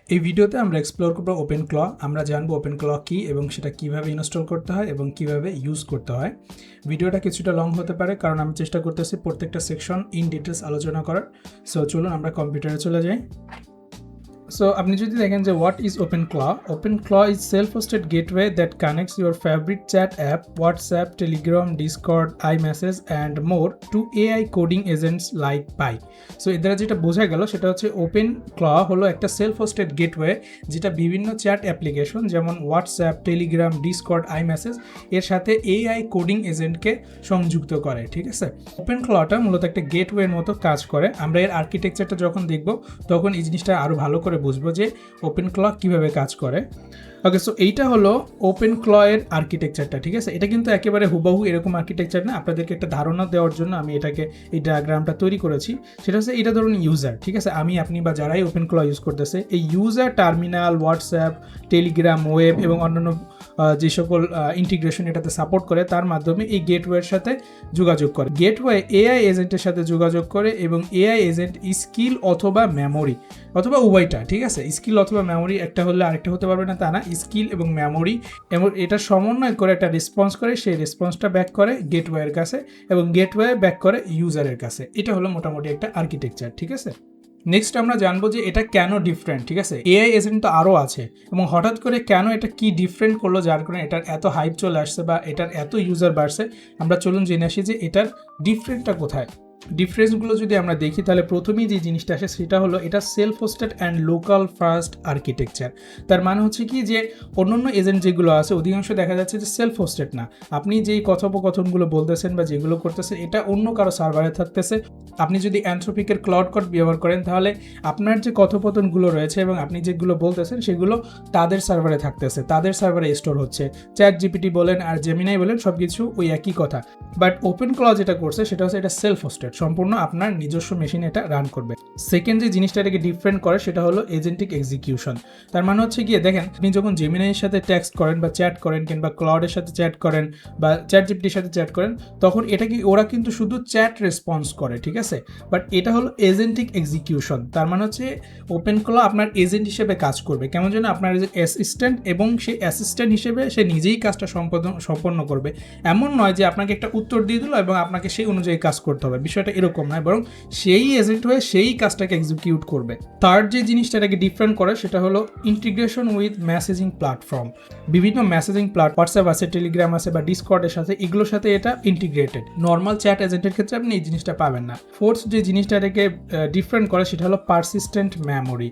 এই ভিডিওতে আমরা এক্সপ্লোর করব ওপেনক্ল। আমরা জানবো ওপেনক্ল কী এবং সেটা কিভাবে ইনস্টল করতে হয় এবং কিভাবে ইউজ করতে হয়। ভিডিওটা কিছুটা লং হতে পারে কারণ আমি চেষ্টা করতেছি প্রত্যেকটা সেকশন ইন ডিটেলস আলোচনা করার। সো চলুন আমরা কম্পিউটারে চলে যাই। সো আপনি যদি দেখেন যে what is OpenClaw is self hosted gateway that connects your favourite chat app WhatsApp, Telegram, Discord, iMessage and more to AI coding agents like Pi. So এর দ্বারা যেটা বোঝা গেল সেটা হচ্ছে ওপেনক্ল হলো একটা সেলফ হোস্টেড গেটওয়ে যেটা বিভিন্ন চ্যাট অ্যাপ্লিকেশন যেমন হোয়াটসঅ্যাপ, টেলিগ্রাম, ডিসকর্ড, iMessage এর সাথে AI কোডিং এজেন্টকে সংযুক্ত করে। ঠিক আছে, ওপেনক্লটা মূলত একটা গেটওয়ের মতো কাজ করে। আমরা এর আর্কিটেকচারটা যখন দেখব তখন এই জিনিসটা আরও ভালো করে বুঝবো যে ওপেনক্ল কিভাবে কাজ করে। ওকে, সো এইটা হলো ওপেনক্ল এর আর্কিটেকচারটা। ঠিক আছে, এটা কিন্তু একেবারে হুবহু এরকম আর্কিটেকচার না, আপনাদেরকে একটা ধারণা দেওয়ার জন্য আমি এই ডায়াগ্রামটা তৈরি করেছি। সেটা হচ্ছে এটা ধরুন ইউজার, ঠিক আছে, আপনি বা যারাই ওপেনক্ল ইউজ করতেছে, এই user terminal, WhatsApp, Telegram, web এবং অন্যান্য যে সকল ইন্টিগ্রেশন এটাতে সাপোর্ট করে তার মাধ্যমে এই গেটওয়ের সাথে যোগাযোগ করে। গেটওয়ে AI এজেন্টের সাথে যোগাযোগ করে এবং AI এজেন্ট স্কিল অথবা মেমোরি অথবা উভয়টা, ঠিক আছে, স্কিল অথবা মেমোরি একটা হলে আরেকটা হতে পারবে না তা না, স্কিল এবং মেমোরি এবং এটা সমন্বয় করে একটা রেসপন্স করে, সেই রেসপন্সটা ব্যাক করে গেটওয়ের কাছে এবং গেটওয়ে ব্যাক করে ইউজারের কাছে। এটা হলো মোটামুটি একটা আর্কিটেকচার। ঠিক আছে, নেক্সট আমরা জানবো যে এটা কেন ডিফারেন্ট। ঠিক আছে, AI এজেন্ট তো আরও আছে এবং হঠাৎ করে কেন এটা কি ডিফারেন্ট করলো যার কারণে এটার এত হাইপ চলে আসছে বা এটার এত ইউজার বাড়ছে। আমরা চলুন জেনে আসি যে এটার ডিফারেন্টটা কোথায়। ডিফারেন্সগুলো যদি আমরা দেখি তাহলে প্রথমেই যে জিনিসটা আসে সেটা হলো এটা self hosted and local first architecture. তার মানে হচ্ছে কি যে অন্যান্য এজেন্ট যেগুলো আছে অধিকাংশ দেখা যাচ্ছে যে সেলফ হোস্টেড না। আপনি যেই কথোপকথনগুলো বলতেছেন বা যেগুলো করতেছেন এটা অন্য কারো সার্ভারে থাকতেছে। আপনি যদি অ্যানথ্রোপিকের ক্লাউড কোড ব্যবহার করেন তাহলে আপনার যে কথোপকথনগুলো রয়েছে এবং আপনি যেগুলো বলতেছেন সেগুলো তাদের সার্ভারে থাকতেছে, তাদের সার্ভারে স্টোর হচ্ছে। চ্যাট জিপিটি বলেন আর জেমিনাই বলেন সব কিছু ওই একই কথা। বাট ওপেনক্ল যেটা করছে সেটা হচ্ছে এটা সেলফ হোস্টেড, সম্পূর্ণ আপনার নিজস্ব মেশিনে এটা রান করবে। সেকেন্ড যে জিনিসটা এটাকে ডিফারেন্ট করে সেটা হলো এজেন্টিক এক্সিকিউশন। তার মানে হচ্ছে গিয়ে দেখেন আপনি যখন জেমিনাইয়ের সাথে টেক্সট করেন বা চ্যাট করেন কিংবা ক্লাউডের সাথে চ্যাট করেন বা চ্যাট জিপিটির সাথে চ্যাট করেন তখন ওরা কিন্তু শুধু চ্যাট রেসপন্স করে। ঠিক আছে, বাট এটা হলো এজেন্টিক এক্সিকিউশন। তার মানে হচ্ছে ওপেনক্ল আপনার এজেন্ট হিসেবে কাজ করবে, কেমন যেন আপনার অ্যাসিস্ট্যান্ট এবং সেই অ্যাসিস্ট্যান্ট হিসেবে সে নিজেই কাজটা সম্পন্ন করবে। এমন নয় যে আপনাকে একটা উত্তর দিয়ে দিল এবং আপনাকে সেই অনুযায়ী কাজ করতে হবে, বিষয়টা এরকম নয়, বরং সেই এজেন্ট হয়ে সেই কাজটাকে এক্সিকিউট করবে। থার্ড যে জিনিসটা এটাকে ডিফারেন্ট করে সেটা হলো ইন্টিগ্রেশন উইথ মেসেজিং প্ল্যাটফর্ম। বিভিন্ন মেসেজিং হোয়াটসঅ্যাপ আছে, টেলিগ্রাম আছে বা ডিসকর্ডের সাথে, এগুলোর সাথে এটা ইন্টিগ্রেটেড। নর্মাল চ্যাট এজেন্টের ক্ষেত্রে আপনি এই জিনিসটা পাবেন না। ফোর্থ যে জিনিসটা এটাকে ডিফারেন্ট করে সেটা হলো পারসিস্টেন্ট মেমোরি।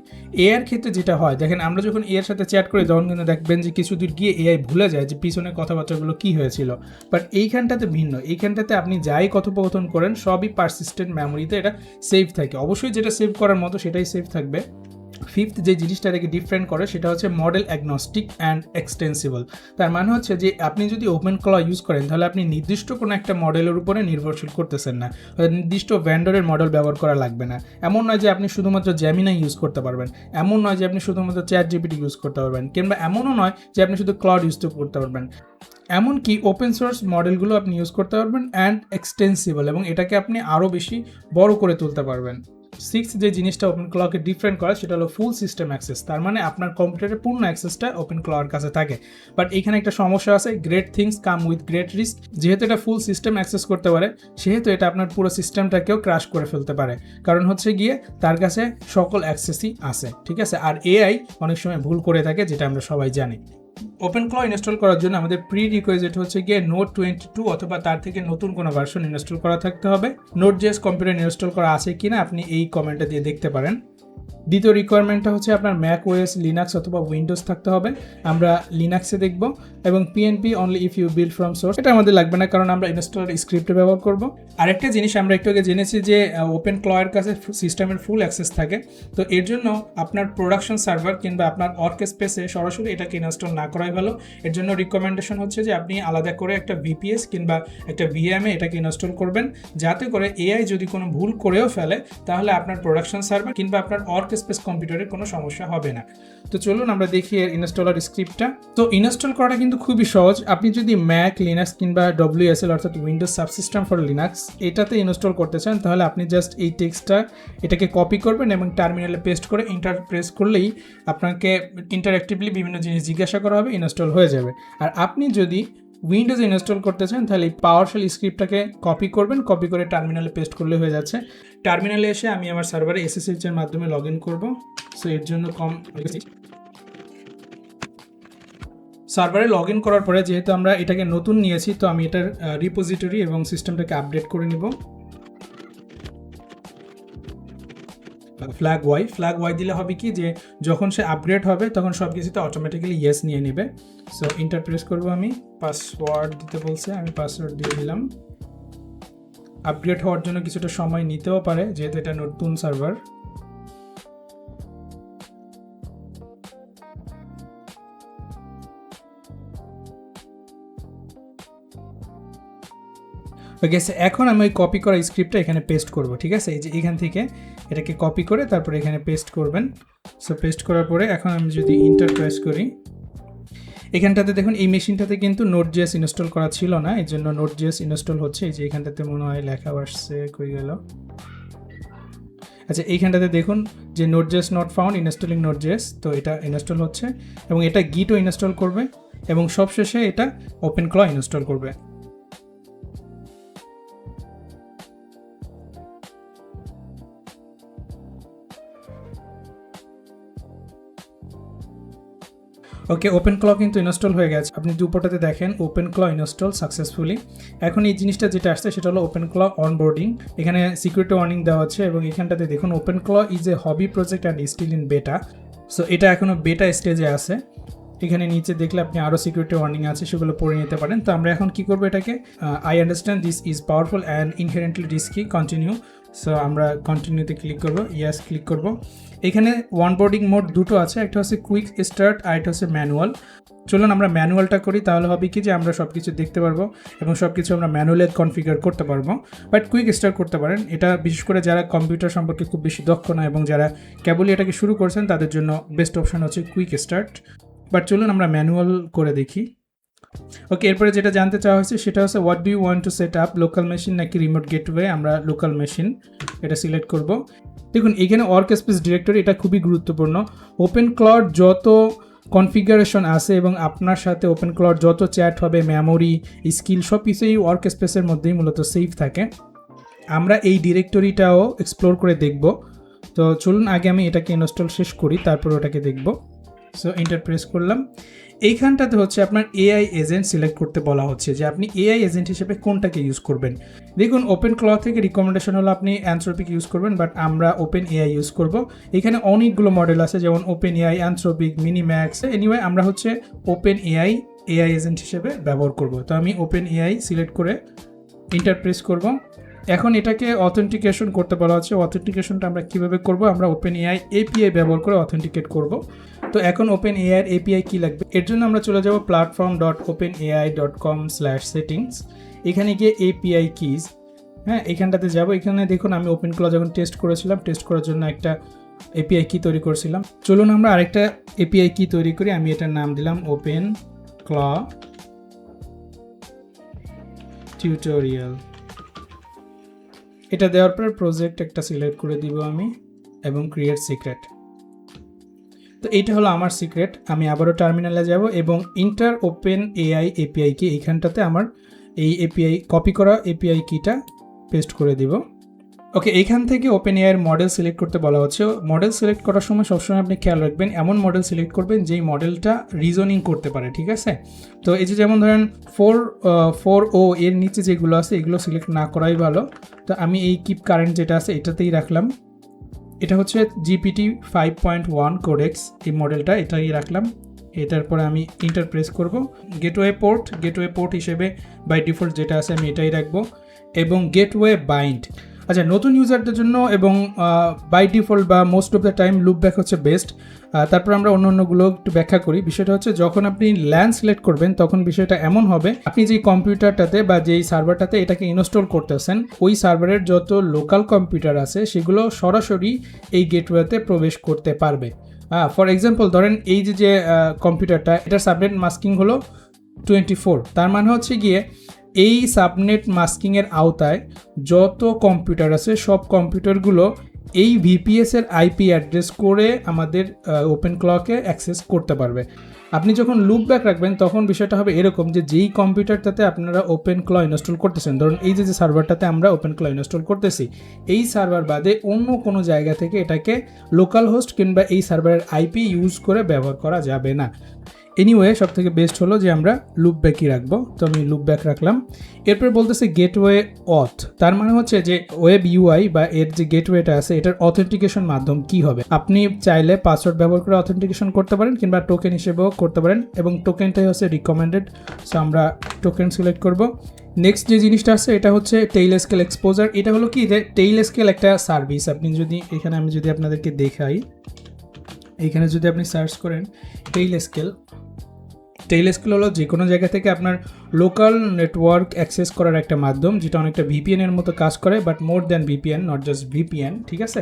এর ক্ষেত্রে যেটা হয় দেখেন আমরা যখন এর সাথে চ্যাট করি তখন কিন্তু দেখবেন যে কিছু দূর গিয়ে AI ভুলে যায় যে পিছনের কথাবার্তাগুলো কি হয়েছিল। বাট এইখানটাতে ভিন্ন, এইখানটাতে আপনি যাই কথোপকথন করেন সবই পারসিস্টেন্ট মেমোরিতে এটা সেভ থাকে। অবশ্যই যেটা সেভ করার মতো সেটাই সেভ থাকবে। ফিফথ যে জিনিসটা এটাকে ডিফারেন্ট করে সেটা হচ্ছে মডেল অ্যাগনস্টিক অ্যান্ড এক্সটেন্সিবল। তার মানে হচ্ছে যে আপনি যদি ওপেনক্ল ইউজ করেন তাহলে আপনি নির্দিষ্ট কোনো একটা মডেলের উপরে নির্ভরশীল করতেছেন না, নির্দিষ্ট ভেন্ডরের মডেল ব্যবহার করা লাগবে না। এমন নয় যে আপনি শুধুমাত্র জেমিনাই ইউজ করতে পারবেন, এমন নয় যে আপনি শুধুমাত্র চ্যাট জিপিটি ইউজ করতে পারবেন, কিংবা এমনও নয় যে আপনি শুধু ক্লাউড ইউজ করতে পারবেন। এমনকি ওপেন সোর্স মডেলগুলো আপনি ইউজ করতে পারবেন অ্যান্ড এক্সটেন্সিবল, এবং এটাকে আপনি আরও বেশি বড় করে তুলতে পারবেন। সিক্স যে জিনিসটা ওপেনক্লকে ডিফারেন্ট করে সেটা হলো ফুল সিস্টেম অ্যাক্সেস। তার মানে আপনার কম্পিউটারের পূর্ণ অ্যাক্সেসটা ওপেনক্লর কাছে থাকে। বাট এখানে একটা সমস্যা আছে, great things come with great risk. যেহেতু এটা ফুল সিস্টেম অ্যাক্সেস করতে পারে সেহেতু এটা আপনার পুরো সিস্টেমটাকেও ক্র্যাশ করে ফেলতে পারে, কারণ হচ্ছে গিয়ে তার কাছে সকল অ্যাক্সেসই আছে। ঠিক আছে, আর AI অনেক সময় ভুল করে থাকে যেটা আমরা সবাই জানি। ওপেনক্ল ইনস্টল করার জন্য আমাদের প্রি রিকোয়েজিট হচ্ছে গিয়ে নোট 22 অথবা তার থেকে নতুন কোনো ভার্সন ইনস্টল করা থাকতে হবে। Node.js কম্পিউটার ইনস্টল করা আছে কিনা আপনি এই কমেন্টটা দিয়ে দেখতে পারেন। দ্বিতীয় রিকোয়ারমেন্টটা হচ্ছে আপনার ম্যাক ওএস, লিনাক্স অথবা উইন্ডোজ থাকতে হবে। আমরা লিনাক্সে দেখব এবং PNP only if you build from source, এটা আমাদের লাগবে না কারণ আমরা ইনস্টলার স্ক্রিপ্টে ব্যবহার করব। আরেকটা জিনিস আমরা একটু আগে জেনেছি যে ওপেনক্লয়ের কাছে সিস্টেমের ফুল অ্যাক্সেস থাকে, তো এর জন্য আপনার প্রোডাকশন সার্ভার কিংবা আপনার ওয়ার্ক স্পেসে সরাসরি এটাকে ইনস্টল না করাই ভালো। এর জন্য রিকমেন্ডেশন হচ্ছে যে আপনি আলাদা করে একটা VPS কিংবা একটা VM এটাকে ইনস্টল করবেন, যাতে করে AI যদি কোনো ভুল করেও ফেলে তাহলে আপনার প্রোডাকশন সার্ভার কিংবা আপনার ওয়ার্ক স্পেস কম্পিউটারে কোনো সমস্যা হবে না। তো চলুন আমরা দেখি এর ইনস্টলার স্ক্রিপ্টটা। তো ইনস্টল করাটা কিন্তু খুবই সহজ। আপনি যদি ম্যাক, লিনাক্স কিংবা WSL অর্থাৎ উইন্ডোজ সাবসিস্টেম ফর লিনাক্স এটাতে ইনস্টল করতে চান, তাহলে আপনি জাস্ট এই টেক্সটটা এটাকে কপি করবেন এবং টার্মিনালে পেস্ট করে এন্টার প্রেস করলেই আপনাকে ইন্টারঅ্যাক্টিভলি বিভিন্ন জিনিস জিজ্ঞাসা করা হবে, ইনস্টল হয়ে যাবে। আর আপনি যদি উইন্ডোজ ইনস্টল করতে চান তাহলে এই পাওয়ারশেল স্ক্রিপ্টটাকে কপি করবেন, কপি করে টার্মিনালে পেস্ট করলে হয়ে যাচ্ছে। টার্মিনালে এসে আমি আমার সার্ভারে SSH এর মাধ্যমে লগ ইন করবো। সো এর জন্য সার্ভারে লগ ইন করার পরে যেহেতু আমরা এটাকে নতুন নিয়েছি, তো আমি এটার রিপোজিটরি এবং সিস্টেমটাকে আপডেট করে নিব। ফ্ল্যাগ ওয়াই দিলে হবে কি যে যখন সে আপগ্রেড হবে তখন সব কিছুতে অটোমেটিক্যালি ইয়েস নিয়ে নেবে। সো এন্টার প্রেস করবো, আমি পাসওয়ার্ড দিতে বলছে, আমি পাসওয়ার্ড দিয়ে দিলাম। আপগ্রেড হওয়ার জন্য কিছুটা সময় নিতেও পারে যেহেতু এটা নতুন সার্ভার। ওকে, এখন আমি ওই কপি করা স্ক্রিপ্টটা এখানে পেস্ট করব। ঠিক আছে, এই যে এখান থেকে এটাকে কপি করে তারপরে এখানে পেস্ট করবেন। সো পেস্ট করার পরে এখন আমি যদি এন্টার প্রেস করি, এখানটাতে দেখুন এই মেশিনটাতে কিন্তু Node.js ইনস্টল করা ছিল না, এই জন্য Node.js ইনস্টল হচ্ছে। এই যে এখানটাতে মনে হয় লেখা আসছে, কই গেল? আচ্ছা, এইখানটাতে দেখুন যে Node.js not found installing Node.js, তো এটা ইনস্টল হচ্ছে এবং এটা গিটও ইনস্টল করবে এবং সবশেষে এটা OpenClaw ইনস্টল করবে। ওকে, OpenClaw কিন্তু ইনস্টল হয়ে গেছে। আপনি দুপোটাতে দেখেন OpenClaw ইনস্টল সাকসেসফুলি। এখন এই জিনিসটা যেটা আসছে সেটা হলো OpenClaw অনবোর্ডিং। এখানে সিকিউরিটি ওয়ার্নিং দেওয়া হচ্ছে এবং এখানটাতে দেখুন OpenClaw is a hobby project and still in beta. So এটা এখনও বেটা স্টেজে আছে। এখানে নিচে দেখলে আপনি আরও সিকিউরিটি ওয়ার্নিং আছে, সেগুলো পড়ে নিতে পারেন। তো আমরা এখন কি করবো, এটাকে I understand this is powerful and inherently risky, continue. So আমরা কন্টিনিউতে ক্লিক করবো, ইয়েস ক্লিক করবো। এখানে অনবোর্ডিং মোড দুটো আছে, একটা হচ্ছে কুইক স্টার্ট আর একটা হচ্ছে ম্যানুয়াল। চলুন আমরা ম্যানুয়ালটা করি, তাহলে হবে কি যে আমরা সব কিছু দেখতে পারবো এবং সব কিছু আমরা ম্যানুয়ালে কনফিগার করতে পারবো। বাট কুইক স্টার্ট করতে পারেন, এটা বিশেষ করে যারা কম্পিউটার সম্পর্কে খুব বেশি দক্ষ না এবং যারা কেবলই এটাকে শুরু করছেন তাদের জন্য বেস্ট অপশন হচ্ছে কুইক স্টার্ট। বাট চলুন আমরা ম্যানুয়াল করে দেখি। ওকে, এরপরে যেটা জানতে চাওয়া হয়েছে সেটা হচ্ছে what do you want to set up, local machine নাকি রিমোট গেটওয়ে? আমরা লোকাল মেশিন এটা সিলেক্ট করব। দেখুন এখানে ওয়ার্ক স্পেস ডিরেক্টরি, এটা খুবই গুরুত্বপূর্ণ। OpenClaw যত কনফিগারেশন আছে এবং আপনার সাথে OpenClaw যত চ্যাট হবে, মেমোরি, স্কিল সব কিছুই ওয়ার্ক স্পেসের মধ্যেই মূলত সেভ থাকে। আমরা এই ডিরেক্টরিটাও এক্সপ্লোর করে দেখব। তো চলুন আগে আমি এটাকে ইনস্টল শেষ করি, তারপর ওটাকে দেখব। সো এন্টার প্রেস করলাম। এইখানটাতে হচ্ছে আপনার AI এজেন্ট সিলেক্ট করতে বলা হচ্ছে যে আপনি AI এজেন্ট হিসেবে কোনটাকে ইউজ করবেন। দেখুন OpenClaw থেকে রিকমেন্ডেশন হলো আপনি অ্যানথ্রোপিক ইউজ করবেন, বাট আমরা OpenAI ইউজ করব। এখানে অনেকগুলো মডেল আছে, যেমন OpenAI, অ্যানথ্রোপিক, মিনিম্যাক্স। এনিওয়ে আমরা হচ্ছে OpenAI এজেন্ট হিসেবে ব্যবহার করব। তো আমি OpenAI সিলেক্ট করে এন্টার প্রেস করব। এখন এটাকে অথেন্টিকেশন করতে বলা হচ্ছে। অথেন্টিকেশনটা আমরা কীভাবে করব, আমরা OpenAI API ব্যবহার করে অথেন্টিকেট করব। তো এখন OpenAI এর API কি লাগবে, এর জন্য আমরা চলে যাব platform.openai.com/settings। এখানে গিয়ে API কিজ, হ্যাঁ এখানটাতে যাব। এখানে দেখুন আমি OpenClaw যখন টেস্ট করেছিলাম, টেস্ট করার জন্য একটা API কি তৈরি করেছিলাম। চলুন আমরা আরেকটা API কি তৈরি করি। আমি এটার নাম দিলাম OpenClaw টিউটোরিয়াল। এটা দেওয়ার পর প্রজেক্ট একটা সিলেক্ট করে দিব আমি এবং ক্রিয়েট সিক্রেট। তো এইটা হলো আমার সিক্রেট। আমি আবারও টার্মিনালে যাব এবং ইন্টার OpenAI API কি এইখানটাতে আমার এই API কপি করা API কিটা পেস্ট করে দিব। ওকে, এইখান থেকে OpenAI এর মডেল সিলেক্ট করতে বলা হচ্ছে। মডেল সিলেক্ট করার সময় সবসময় আপনি খেয়াল রাখবেন এমন মডেল সিলেক্ট করবেন যেই মডেলটা রিজনিং করতে পারে, ঠিক আছে? তো এই যে যেমন ধরেন 4o এর নিচে যেগুলো আছে এগুলো সিলেক্ট না করাই ভালো। তো আমি এই কিপ কারেন্ট যেটা আছে এটাতেই রাখলাম। এটা হচ্ছে GPT-5.1 কোডেক্স, এই মডেলটা এটাই রাখলাম। এটার পরে আমি ইন্টার প্রেস করব। গেটওয়ে পোর্ট হিসেবে বাই ডিফল্ট যেটা আছে আমি এটাই রাখবো এবং গেটওয়ে বাইন্ড। আচ্ছা, নতুন ইউজারদের জন্য এবং বাই ডিফল্ট বা most of the time loopback হচ্ছে বেস্ট। তারপর আমরা অন্যান্যগুলো একটু ব্যাখ্যা করি। বিষয়টা হচ্ছে যখন আপনি ল্যান সিলেক্ট করবেন তখন বিষয়টা এমন হবে, আপনি যেই কম্পিউটারটাতে বা যেই সার্ভারটাতে এটাকে ইনস্টল করতেছেন ওই সার্ভারের যত লোকাল কম্পিউটার আছে সেগুলো সরাসরি এই গেটওয়েতে প্রবেশ করতে পারবে। ফর এক্সাম্পল ধরেন এই যে কম্পিউটারটা, এটার সাবনেট মাস্কিং হলো 24। তার মানে হচ্ছে গিয়ে এই সাবনেট মাস্কিংয়ের আওতায় যত কম্পিউটার আছে সব কম্পিউটারগুলো এই ভিপিএসের আইপি অ্যাড্রেস করে আমাদের ওপেন ক্লকে অ্যাক্সেস করতে পারবে। আপনি যখন লুপব্যাক রাখবেন তখন বিষয়টা হবে এরকম যে যেই কম্পিউটারটাতে আপনারা ওপেন ক্ল ইনস্টল করতেছেন, ধরুন এই যে সার্ভারটাতে আমরা ওপেন ক্ল ইনস্টল করতেছি, এই সার্ভার বাদে অন্য কোনো জায়গা থেকে এটাকে লোকাল হোস্ট কিংবা এই সার্ভারের আইপি ইউজ করে ব্যবহার করা যাবে না। এনিওয়ে সব থেকে বেস্ট হলো যে আমরা লুপব্যাকই রাখবো, তো আমি লুপব্যাক রাখলাম। এরপর বলতেছে গেটওয়ে অথ, তার মানে হচ্ছে যে ওয়েব ইউআই বা এর যে গেটওয়েটা আছে এটার অথেন্টিকেশন মাধ্যম কি হবে। আপনি চাইলে পাসওয়ার্ড ব্যবহার করে অথেন্টিকেশন করতে পারেন কিংবা টোকেন হিসেবেও করতে পারেন, এবং টোকেনটাই হচ্ছে রিকমেন্ডেড। সো আমরা টোকেন সিলেক্ট করব। নেক্সট যে জিনিসটা আছে এটা হচ্ছে টেইল স্কেল এক্সপোজার। এটা হলো কি যে টেইল স্কেল একটা সার্ভিস। আপনি যদি এখানে আমি যদি আপনাদেরকে দেখাই, এখানে যদি আপনি সার্চ করেন টেইল স্কেল হলো যে কোনো জায়গা থেকে আপনার লোকাল নেটওয়ার্ক অ্যাক্সেস করার একটা মাধ্যম, যেটা অনেকটা ভিপিএনের মতো কাজ করে, but more than VPN, not just VPN, ঠিক আছে।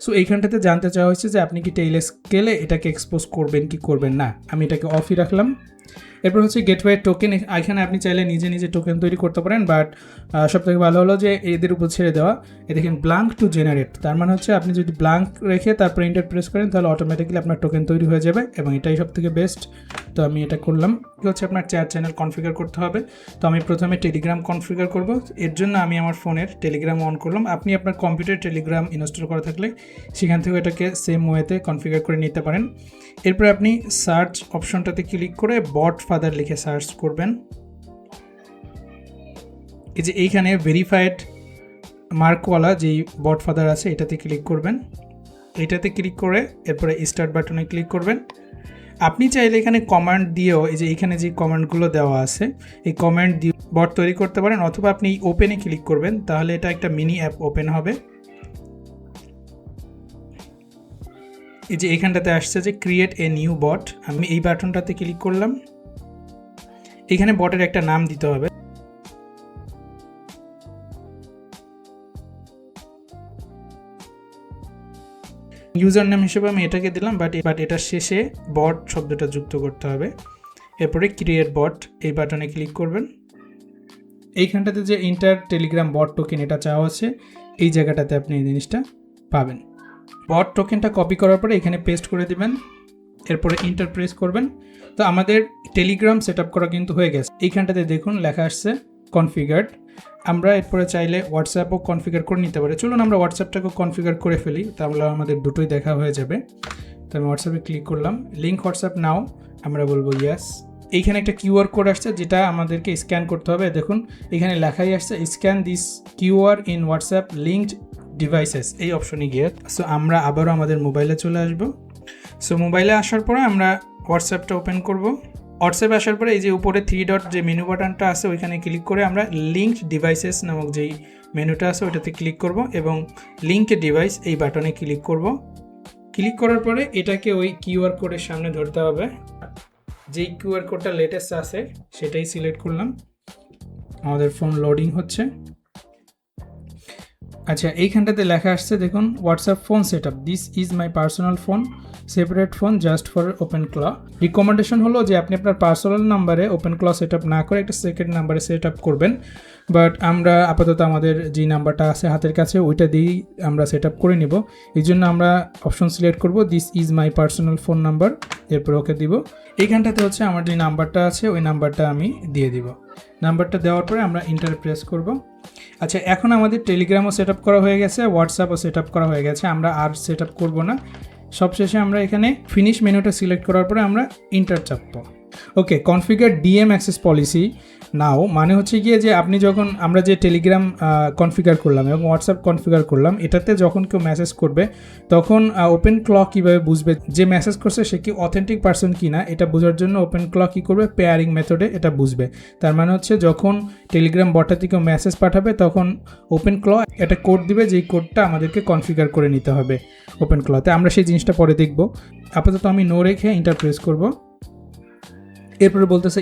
সো এইখানটাতে জানতে চাওয়া হয়েছে যে আপনি কি টেইল স্কেলে এটাকে এক্সপোজ করবেন কি করবেন না। আমি এটাকে অফই রাখলাম। এরপর হচ্ছে গেটওয়ে টোকেন। এখানে আপনি চাইলে নিজে নিজে টোকেন তৈরি করতে পারেন, বাট সবথেকে ভালো হলো যে এদের উপর ছেড়ে দেওয়া। দেখেন ব্ল্যাঙ্ক টু জেনারেট, তার মানে হচ্ছে আপনি যদি ব্ল্যাঙ্ক রেখে তারপর এন্টার প্রেস করেন তাহলে অটোমেটিক্যালি আপনার টোকেন তৈরি হয়ে যাবে, এবং এটাই সব থেকে বেস্ট। তো আমি এটা করলাম। কি হচ্ছে আপনার চ্যাট চ্যানেল কনফিগার করতে হবে। তো আমি প্রথমে টেলিগ্রাম কনফিগার করব। এর জন্য আমি আমার ফোনের টেলিগ্রাম অন করলাম। আপনি আপনার কম্পিউটার টেলিগ্রাম ইনস্টল করা থাকলে সেখান থেকে এটাকে সেম ওয়েতে কনফিগার করে নিতে পারেন। এরপর আপনি সার্চ অপশনটাতে ক্লিক করে বট ফাদার লিখে সার্চ করবেন। এই যে এইখানে ভেরিফাইড মার্কওয়ালা যেই বট ফাদার আছে এটাতে ক্লিক করবেন। এটাতে ক্লিক করে এরপরে স্টার্ট বাটনে ক্লিক করবেন। আপনি চাইলে এখানে কমান্ড দিয়েও, এই যে এখানে যে কমান্ডগুলো দেওয়া আছে এই কমান্ড দিয়ে বট তৈরি করতে পারেন, অথবা আপনি ওপেনে ক্লিক করবেন, তাহলে এটা একটা মিনি অ্যাপ ওপেন হবে। এই যে এখানটাতে আসছে যে ক্রিয়েট এ নিউ বট, আমি এই বাটনটাতে ক্লিক করলাম। এখানে বটের একটা নাম দিতে হবে। ইউজার নেম হিসেবে আমি এটাকে দিলাম, বাট এটার শেষে বট শব্দটা যুক্ত করতে হবে। এরপরে ক্রিয়েট বট এই বাটনে ক্লিক করবেন। এইখানটাতে যে ইন্টার টেলিগ্রাম বট টোকেন এটা চাওয়া আছে, এই জায়গাটাতে আপনি এই জিনিসটা পাবেন। বট টোকেনটা কপি করার পরে এখানে পেস্ট করে দিবেন, এরপরে ইন্টার প্রেস করবেন। তো আমাদের টেলিগ্রাম সেট আপ করা কিন্তু হয়ে গেছে। এইখানটাতে দেখুন লেখা আসছে কনফিগার্ড। আমরা এরপরে চাইলে হোয়াটসঅ্যাপও কনফিগার করে নিতে পারি। চলুন আমরা হোয়াটসঅ্যাপটাকেও কনফিগার করে ফেলি, তাহলে আমাদের দুটোই দেখা হয়ে যাবে। তো আমি হোয়াটসঅ্যাপে ক্লিক করলাম, লিঙ্ক হোয়াটসঅ্যাপ নাও, আমরা বলবো ইয়েস। এইখানে একটা কিউআর কোড আসছে যেটা আমাদেরকে স্ক্যান করতে হবে। দেখুন এখানে লেখাই আসছে scan this QR in WhatsApp linked devices, এই অপশনে গিয়ে। সো আমরা আবারও আমাদের মোবাইলে চলে আসব। সো মোবাইলে আসার পরে আমরা হোয়াটসঅ্যাপটা ওপেন করব। হোয়াটসঅ্যাপে আসার পরে এই যে উপরে 3 ডট যে মেনু বাটনটা আছে ওইখানে ক্লিক করে আমরা লিঙ্কড ডিভাইসেস নামক যেই মেনুটা আছে ওইটাতে ক্লিক করব, এবং লিঙ্ক ডিভাইস এই বাটনে ক্লিক করব। ক্লিক করার পরে এটাকে ওই কিউআর কোডের সামনে ধরতে হবে। যেই কিউআর কোডটা লেটেস্ট আছে সেটাই সিলেক্ট করলাম। আমাদের ফোন লোডিং হচ্ছে। আচ্ছা, এইখানটাতে লেখা আসছে দেখুন WhatsApp phone set up, this is my personal phone, separate phone just for OpenClaw. Recommendation হলো যে আপনি আপনার পার্সোনাল নাম্বারে ওপেন ক্ল সেট আপ না করে একটা সেকেন্ড নাম্বারে সেট আপ করবেন, বাট আমরা আপাতত আমাদের যে নাম্বারটা আছে হাতের কাছে ওইটা দিয়েই আমরা সেট আপ করে নিব। এই জন্য আমরা অপশন সিলেক্ট করব this is my personal phone number, এরপর ওকে দিব। এইখানটাতে হচ্ছে আমার যে নাম্বারটা আছে ওই নাম্বারটা আমি দিয়ে দিব। নাম্বারটা দেওয়ার পরে আমরা ইন্টার প্রেস করব। আচ্ছা, এখন আমাদের টেলিগ্রামও সেট আপ করা হয়ে গেছে, হোয়াটসঅ্যাপও সেট আপ করা হয়ে গেছে, আমরা আর সেট আপ করবো না। সবশেষে আমরা এখানে ফিনিশ মেনুটা সিলেক্ট করার পরে আমরা ইন্টার চাপবো। ওকে, কনফিগার ডিএম অ্যাক্সেস পলিসি নাও মানে হচ্ছে গিয়ে যে আপনি যখন আমরা যে টেলিগ্রাম কনফিগার করলাম এবং হোয়াটসঅ্যাপ কনফিগার করলাম, এটাতে যখন কেউ মেসেজ করবে তখন ওপেন ক্ল কীভাবে বুঝবে যে মেসেজ করছে সে কি অথেন্টিক পারসন কি না, এটা বোঝার জন্য ওপেন ক্ল কী করবে, পেয়ারিং মেথডে এটা বুঝবে। তার মানে হচ্ছে যখন টেলিগ্রাম বটটাতে কেউ মেসেজ পাঠাবে তখন ওপেন ক্ল একটা কোড দিবে, যেই কোডটা আমাদেরকে কনফিগার করে নিতে হবে ওপেন ক্লতে। আমরা সেই জিনিসটা পরে দেখব। আপাতত আমি নো রেখে ইন্টার প্রেস করব। এরপরে বলতেছে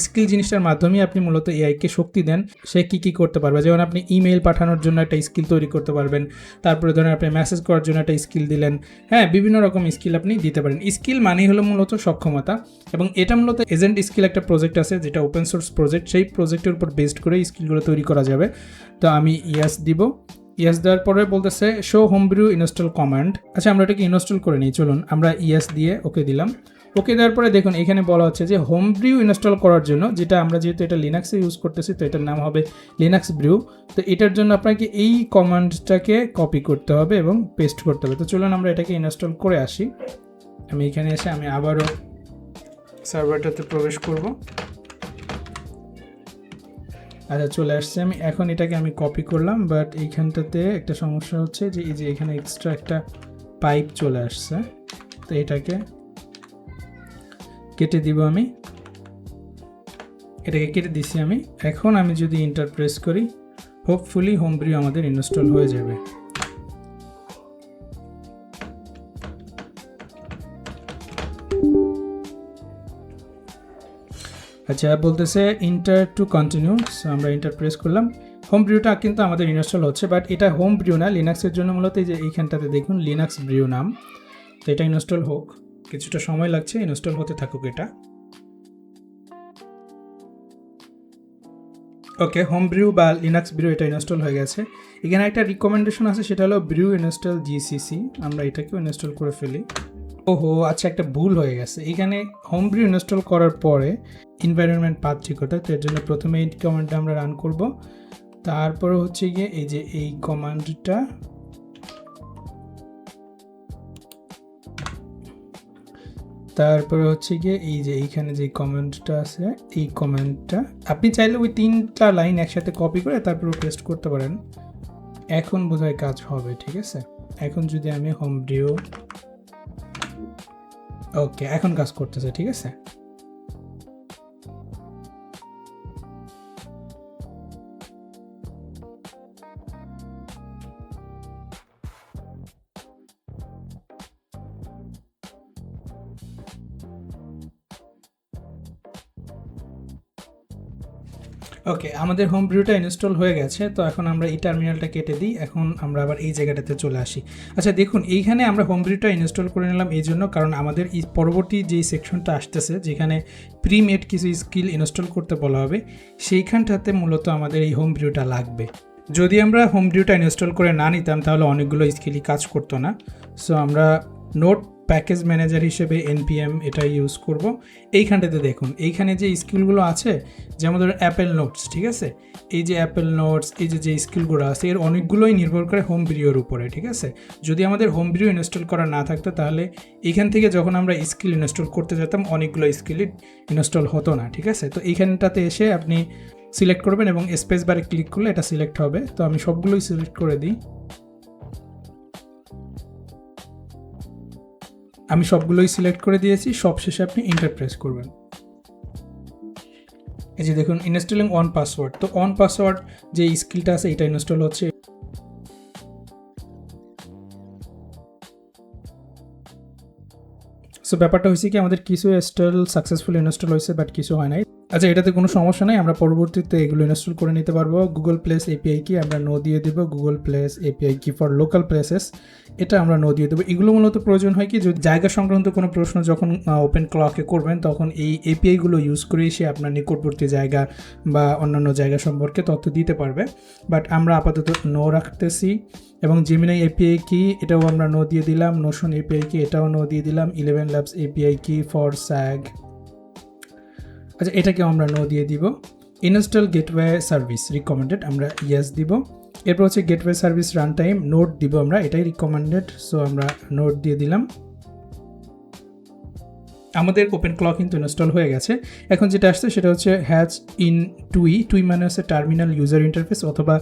স্কিল জিনিসটার মাধ্যমে আপনি মূলত এআইকে শক্তি দেন, সে কী করতে পারবে। যেমন আপনি ইমেল পাঠানোর জন্য একটা স্কিল তৈরি করতে পারবেন, তারপরে ধরেন আপনি মেসেজ করার জন্য একটা স্কিল দিলেন, হ্যাঁ, বিভিন্ন রকম স্কিল আপনি দিতে পারেন। স্কিল মানেই হলো মূলত সক্ষমতা, এবং এটা মূলত এজেন্ট স্কিল একটা প্রজেক্ট আছে যেটা ওপেন সোর্স প্রজেক্ট, সেই প্রজেক্টের উপর বেসড করে স্কিলগুলো তৈরি করা যাবে। তো আমি ইয়াস দিব। ইয়াস দেওয়ার পরে বলতেছে শো হোমব্রিউ ইনস্টল কমান্ড। আচ্ছা, আমরা এটাকে ইনস্টল করে নিই, চলুন আমরা ইয়াস দিয়ে ওকে দিলাম। ওকে দেওয়ার পরে দেখুন এখানে বলা হচ্ছে যে হোমব্রিউ ইনস্টল করার জন্য, যেটা আমরা যেহেতু এটা লিনাক্সে ইউজ করতেছি তো এটার নাম হবে লিনাক্স ব্রিউ। তো এটার জন্য আপনাকে এই কমান্ডটাকে কপি করতে হবে এবং পেস্ট করতে হবে। তো চলুন আমরা এটাকে ইনস্টল করে আসি। আমি এখানে এসে আমি আবারও সার্ভারটাতে প্রবেশ করব। আচ্ছা, চলে আসছে। আমি এখন এটাকে আমি কপি করলাম, বাট এইখানটাতে একটা সমস্যা হচ্ছে যে এই যে এখানে এক্সট্রা একটা পাইপ চলে আসছে, তো এটাকে কেটে দিব। আমি এটাকে কেটে দিছি আমি। এখন আমি যদি ইন্টার প্রেস করি, হোপফুলি হোমব্রিউ আমাদের ইনস্টল হয়ে যাবে। আচ্ছা, বলতেছে ইন্টার টু কন্টিনিউ। সো আমরা ইন্টার প্রেস করলাম। হোমব্রিউটা কিন্তু আমাদের ইনস্টল হচ্ছে, বাট এটা হোমব্রিউ না, লিনাক্সের জন্য মূলত এই যে এইখানটাতে দেখুন লিনাক্স ব্রিউ নাম। তো এটা ইনস্টল হোক, কিছুটা সময় লাগছে, ইনস্টল হতে থাকুক এটা। ওকে, হোমব্রিউ বা লিনাক্স ব্রিউ এটা ইনস্টল হয়ে গেছে। এখানে একটা রিকমেন্ডেশন আছে, সেটা হলো ব্রিউ ইনস্টল জিসিসি। আমরা এটাকেও ইনস্টল করে ফেলি। ওহো, আচ্ছা, একটা ভুল হয়ে গেছে। এখানে হোমব্রিউ ইনস্টল করার পরে এনভায়রনমেন্ট পাথ ঠিক হতে, তো এর জন্য প্রথমে এই কমান্ডটা আমরা রান করব। তারপরে হচ্ছে গিয়ে এই যে এই কমান্ডটা, তারপরে হচ্ছে গিয়ে এই যে এইখানে যে কমেন্টটা আছে, এই কমেন্টটা আপনি চাইলে ওই 3টা লাইন একসাথে কপি করে তারপরে পেস্ট করতে পারেন। এখন বোধহয় কাজ হবে, ঠিক আছে। এখন যদি আমি হোমব্রিউ, ওকে, এখন কাজ করতেছে, ঠিক আছে। ওকে, আমাদের হোমব্রিউটা ইনস্টল হয়ে গেছে। তো এখন আমরা এই টার্মিনালটা কেটে দিই। এখন আমরা আবার এই জায়গাটাতে চলে আসি। আচ্ছা, দেখুন এইখানে আমরা হোমব্রিউটা ইনস্টল করে নিলাম এই জন্য, কারণ আমাদের এই পরবর্তী যেই সেকশনটা আসতেছে যেখানে প্রিমেড কিছু স্কিল ইনস্টল করতে বলা হবে, সেইখানটাতে মূলত আমাদের এই হোমব্রিউটা লাগবে। যদি আমরা হোমব্রিউটা ইনস্টল করে না নিতাম তাহলে অনেকগুলো স্কিলই কাজ করতো না। সো আমরা নোট প্যাকেজ ম্যানেজার হিসেবে npm এটা ইউজ করব। এইখানটাতে দেখুন এইখানে যে স্কিলগুলো আছে, যেমন ধরুন অ্যাপেল নোটস, ঠিক আছে। এই যে অ্যাপেল নোটস, এই যে স্কিলগুলো আছে এর অনেকগুলোই নির্ভর করে হোমব্রিউর উপরে, ঠিক আছে। যদি আমাদের হোমব্রিউ ইনস্টল করা না থাকতো তাহলে এইখান থেকে যখন আমরা স্কিল ইনস্টল করতে যেতাম অনেকগুলো স্কিলই ইনস্টল হতো না, ঠিক আছে। তো এইখানটাতে এসে আপনি সিলেক্ট করবেন এবং স্পেস বারে ক্লিক করলে এটা সিলেক্ট হবে। তো আমি সবগুলোই সিলেক্ট করে দিই। আমি সবগুলোই সিলেক্ট করে দিয়েছি। সবশেষে আপনি ইন্টার প্রেস করবেন। এই যে দেখুন ইনস্টলিং অন পাসওয়ার্ড। তো অন পাসওয়ার্ড যে স্কিলটা আছে এটা ইনস্টল হচ্ছে। সো ব্যাপারটা হয়েছে কি আমাদের কিছু ইনস্টল সাকসেসফুল ইনস্টল হয়েছে, বাট কিছু হয় নাই। আচ্ছা, এটাতে কোনো সমস্যা নেই, আমরা পরবর্তীতে এগুলো ইনস্টল করে নিতে পারবো। গুগল প্লেস এপিআই কি আমরা নো দিয়ে দেবো। গুগল প্লেস এপিআই কি ফর লোকাল প্লেসেস, এটা আমরা নো দিয়ে দেবো। এগুলো মূলত প্রয়োজন হয় কি, যদি জায়গা সংক্রান্ত কোনো প্রশ্ন যখন ওপেন ক্লকে করবেন তখন এই এপিআইগুলো ইউজ করেই সে আপনার নিকটবর্তী জায়গা বা অন্যান্য জায়গা সম্পর্কে তথ্য দিতে পারবে। বাট আমরা আপাতত নো রাখতেছি। এবং জেমিনাই এপিআই কি এটাও আমরা নো দিয়ে দিলাম। নোশন এপিআই কি এটাও নো দিয়ে দিলাম। 11 ল্যাবস এপিআই কি ফর স্যাগ, আচ্ছা এটাকেও আমরা নো দিয়ে দিব। ইনস্টল গেটওয়ে সার্ভিস রিকমেন্ডেড, আমরা ইয়েস দিব। এরপর হচ্ছে gateway service run time note দিব আমরা, এটাই রিকমেন্ডেড। সো আমরা নোট দিয়ে দিলাম। আমাদের ওপেন ক্ল কিন্তু ইনস্টল হয়ে গেছে। এখন যেটা আসছে সেটা হচ্ছে হ্যাচ ইন টুই। টুই মানে হচ্ছে টার্মিনাল ইউজার ইন্টারফেস, অথবা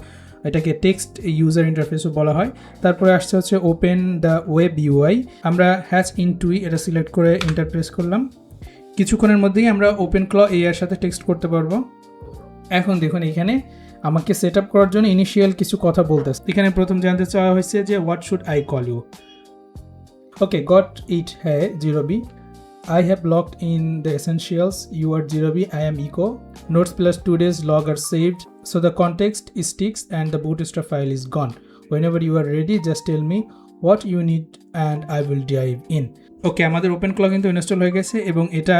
এটাকে টেক্সট ইউজার ইন্টারফেসও বলা হয়। তারপরে আসছে হচ্ছে ওপেন দ্য ওয়েব ইউআই। আমরা হ্যাচ ইন টুই এটা সিলেক্ট করে এন্টার প্রেস করলাম। কিছুক্ষণের মধ্যেই আমরা ওপেন ক্ল এ এর সাথে টেক্সট করতে পারবো। এখন দেখুন এখানে আমাকে সেট আপ করার জন্য ইনিশিয়াল কিছু কথা বলতেছে। এখানে প্রথম জানতে চাওয়া হয়েছে যে what should I call you. Okay, got it হ্যাঁ 0b। I have logged in the essentials. You are 0b. I am eco. Notes plus 2 days log are saved. So the context is sticks and the bootstrap file is gone. Whenever you are ready, just tell me what you need and I will dive in. Okay, আমাদের open ক্ল কিন্তু install হয়ে গেছে এবং এটা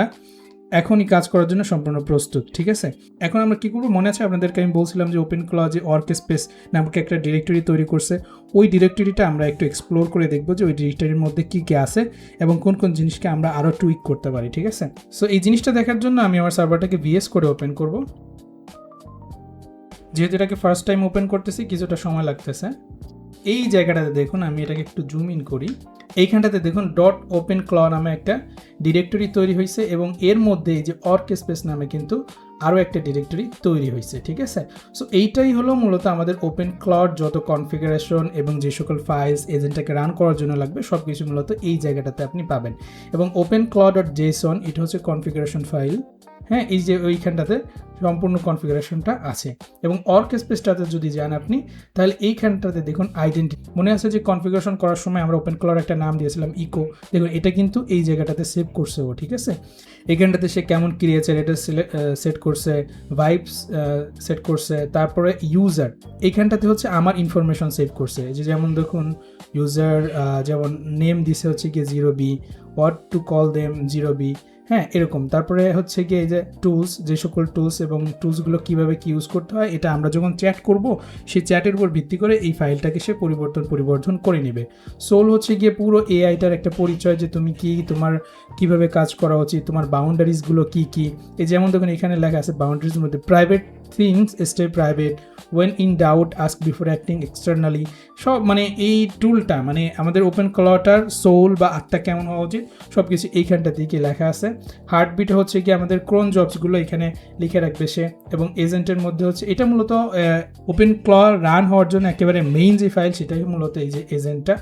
এখনই কাজ করার জন্য সম্পূর্ণ প্রস্তুত। ঠিক আছে, এখন আমরা কি করব, মনে আছে আপনাদেরকে আমি বলছিলাম যে ওপেন ক্ল যে ওয়ার্ক স্পেস নামক একটা ডিরেক্টরি তৈরি করছে, ওই ডিরেক্টরিটা আমরা একটু এক্সপ্লোর করে দেখব যে ওই ডিরেক্টরির মধ্যে কী কী আছে এবং কোন কোন জিনিসকে আমরা আরও টুইক করতে পারি। ঠিক আছে, সো এই জিনিসটা দেখার জন্য আমি আমার সার্ভারটাকে ভিএস করে ওপেন করব। যেহেতু এটাকে ফার্স্ট টাইম ওপেন করতেছি কিছুটা সময় লাগতেছে। এই জায়গাটাতে দেখুন, আমি এটাকে একটু জুম ইন করি। এইখানটাতে দেখুন ডট ওপেন ক্ল নামে একটা ডিরেক্টরি তৈরি হয়েছে এবং এর মধ্যে এই যে ওয়ার্ক স্পেস নামে কিন্তু আরও একটা ডিরেক্টরি তৈরি হয়েছে। ঠিক আছে, সো এইটাই হলো মূলত আমাদের ওপেন ক্লর যত কনফিগারেশন এবং যে সকল ফাইলস এজেন্টটাকে রান করার জন্য লাগবে সব কিছু মূলত এই জায়গাটাতে আপনি পাবেন। এবং ওপেন ক্লর ডট জেসন এটা হচ্ছে কনফিগারেশন ফাইল। হ্যাঁ, এই যে ওইখানটাতে সম্পূর্ণ কনফিগারেশনটা আছে। এবং ওয়ার্ক স্পেসটাতে যদি যান আপনি, তাহলে এইখানটাতে দেখুন আইডেন্টি, মনে আছে যে কনফিগারেশন করার সময় আমরা ওপেন ক্লর একটা নাম দিয়েছিলাম ইকো, দেখুন এটা কিন্তু এই জায়গাটাতে সেভ করছে ও। ঠিক আছে, এখানটাতে সে কেমন ক্রিয়েচার এটা সেট করছে, ভাইবস সেট করছে, তারপরে ইউজার এইখানটাতে হচ্ছে আমার ইনফরমেশন সেভ করছে, যে যেমন দেখুন ইউজার যেমন নেম দিছে হচ্ছে গিয়ে 0b, what to call them 0b, হ্যাঁ এরকম। তারপরে হচ্ছে গিয়ে এই যে টুলস, যে সকল টুলস এবং টুলসগুলো কীভাবে কি ইউজ করতে হয়, এটা আমরা যখন চ্যাট করব সেই চ্যাটের উপর ভিত্তি করে এই ফাইলটাকে সে পরিবর্তন করে নেবে। সোল হচ্ছে গিয়ে পুরো এআইটার একটা পরিচয়, যে তুমি কি, তোমার কিভাবে কাজ করা উচিত, তোমার বাউন্ডারিজগুলো কি কি। এই যেমন দেখুন এখানে লেখা আছে বাউন্ডারিজের মধ্যে private things stay private, when in doubt ask before acting externally. সব মানে এই টুলটা মানে আমাদের ওপেন ক্লটার সোল বা আত্মা কেমন হওয়া উচিত সব কিছু এইখানটা থেকে লেখা আছে। হার্টবিট হচ্ছে কি আমাদের ক্রোন জবসগুলো এখানে লিখে রাখবে সে। এবং এজেন্টের মধ্যে হচ্ছে এটা মূলত ওপেন ক্ল রান হওয়ার জন্য একেবারে মেইন যে ফাইল সেটাই মূলত এই যে এজেন্টটা।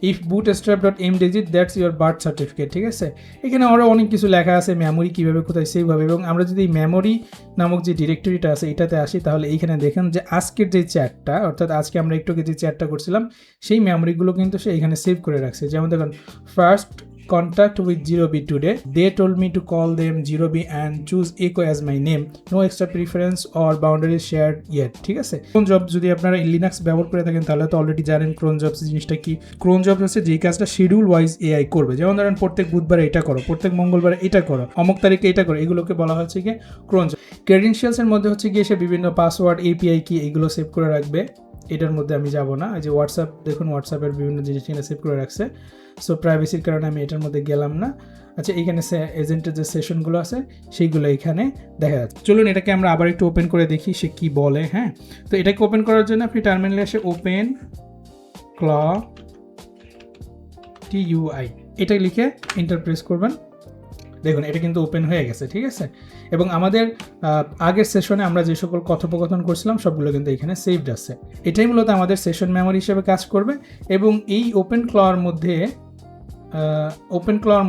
If bootstrap.mdigit that's your birth certificate. ঠিক আছে, এখানে আরও অনেক কিছু লেখা আছে, মেমোরি কীভাবে কোথায় সেভ হবে। এবং আমরা যদি মেমোরি নামক যে ডিরেক্টরিটা আছে এটাতে আসি, তাহলে এইখানে দেখেন যে আজকের যে চ্যাটটা, অর্থাৎ আজকে আমরা একটু যে চ্যাটটা করছিলাম সেই মেমোরিগুলো কিন্তু সে এখানে সেভ করে রাখছে। যেমন দেখুন first contact with 0b today, they told me to call them 0b and choose echo as my name, no extra preference or boundaries shared yet. ঠিক আছে, ক্রোন জব যদি আপনারা লিনাক্স ব্যবহার করে থাকেন তাহলে তো অলরেডি জানেন ক্রোন জবস জিনিসটা কি। ক্রোন জব হচ্ছে যেই কাজটা শিডিউল ওয়াইজ এআই করবে, যেমন ধরেন প্রত্যেক বুধবারে এটা করো, প্রত্যেক মঙ্গলবারে এটা করো, অমুক তারিখে এটা করো, এগুলোকে বলা হচ্ছে গিয়ে ক্রোন জব। ক্রেডেনশিয়ালসের মধ্যে হচ্ছে গিয়ে সে বিভিন্ন পাসওয়ার্ড, এপিআই কি এগুলো সেভ করে রাখবে। এটার মধ্যে আমি যাব না। এই যে হোয়াটসঅ্যাপ দেখুন, হোয়াটসঅ্যাপের বিভিন্ন জিনিস এখানে সেভ করে রাখছে। সো প্রাইভেসির কারণে আমি এটার মধ্যে গেলাম না। আচ্ছা, এইখানে এজেন্টের যে সেশনগুলো আছে সেইগুলো এখানে দেখা যাচ্ছে। চলুন এটাকে আমরা আবার একটু ওপেন করে দেখি সে কি বলে। হ্যাঁ, তো এটাকে ওপেন করার জন্য আপনি টার্মিনালে এসে ওপেন ক্ল TUI এটা লিখে এন্টার প্রেস করবেন। দেখুন এটা কিন্তু ওপেন হয়ে গেছে। ঠিক আছে, এবং আমাদের আগের সেশনে আমরা যে সকল কথোপকথন করছিলাম সবগুলো কিন্তু এখানে সেভড আছে। এটাই মূলত আমাদের সেশন মেমোরি হিসেবে কাজ করবে। এবং এই ওপেন ক্লর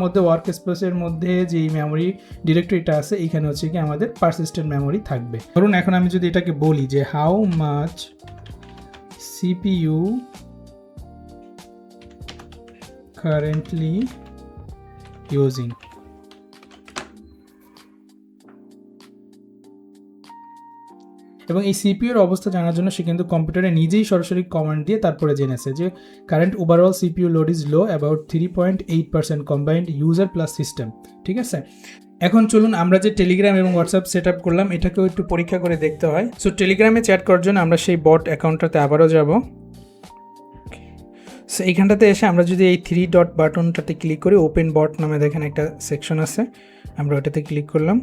মধ্যে ওয়ার্ক স্পেসের মধ্যে যেই মেমোরি ডিরেক্টরিটা আছে এইখানে হচ্ছে কি আমাদের পারসিস্টেন্ট মেমোরি থাকবে। ধরুন এখন আমি যদি এটাকে বলি যে how much CPU currently using, এবং এই সিপিইউর অবস্থা জানার জন্য সে কিন্তু কম্পিউটারে নিজেই সরাসরি কমান্ড দিয়ে তারপরে জেনেছে যে current overall CPU load is low about 3.8% combined user plus system. ঠিক আছে, এখন চলুন আমরা যে টেলিগ্রাম এবং হোয়াটসঅ্যাপ সেট আপ করলাম এটাকেও একটু পরীক্ষা করে দেখতে হয়। সো টেলিগ্রামে চ্যাট করার জন্য আমরা সেই বট অ্যাকাউন্টটাতে আবারও যাব। সো এইখানটাতে এসে আমরা যদি এই 3 ডট বাটনটাতে ক্লিক করি, ওপেন বট নামে দেখেন একটা সেকশন আছে, আমরা ওটাতে ক্লিক করলাম।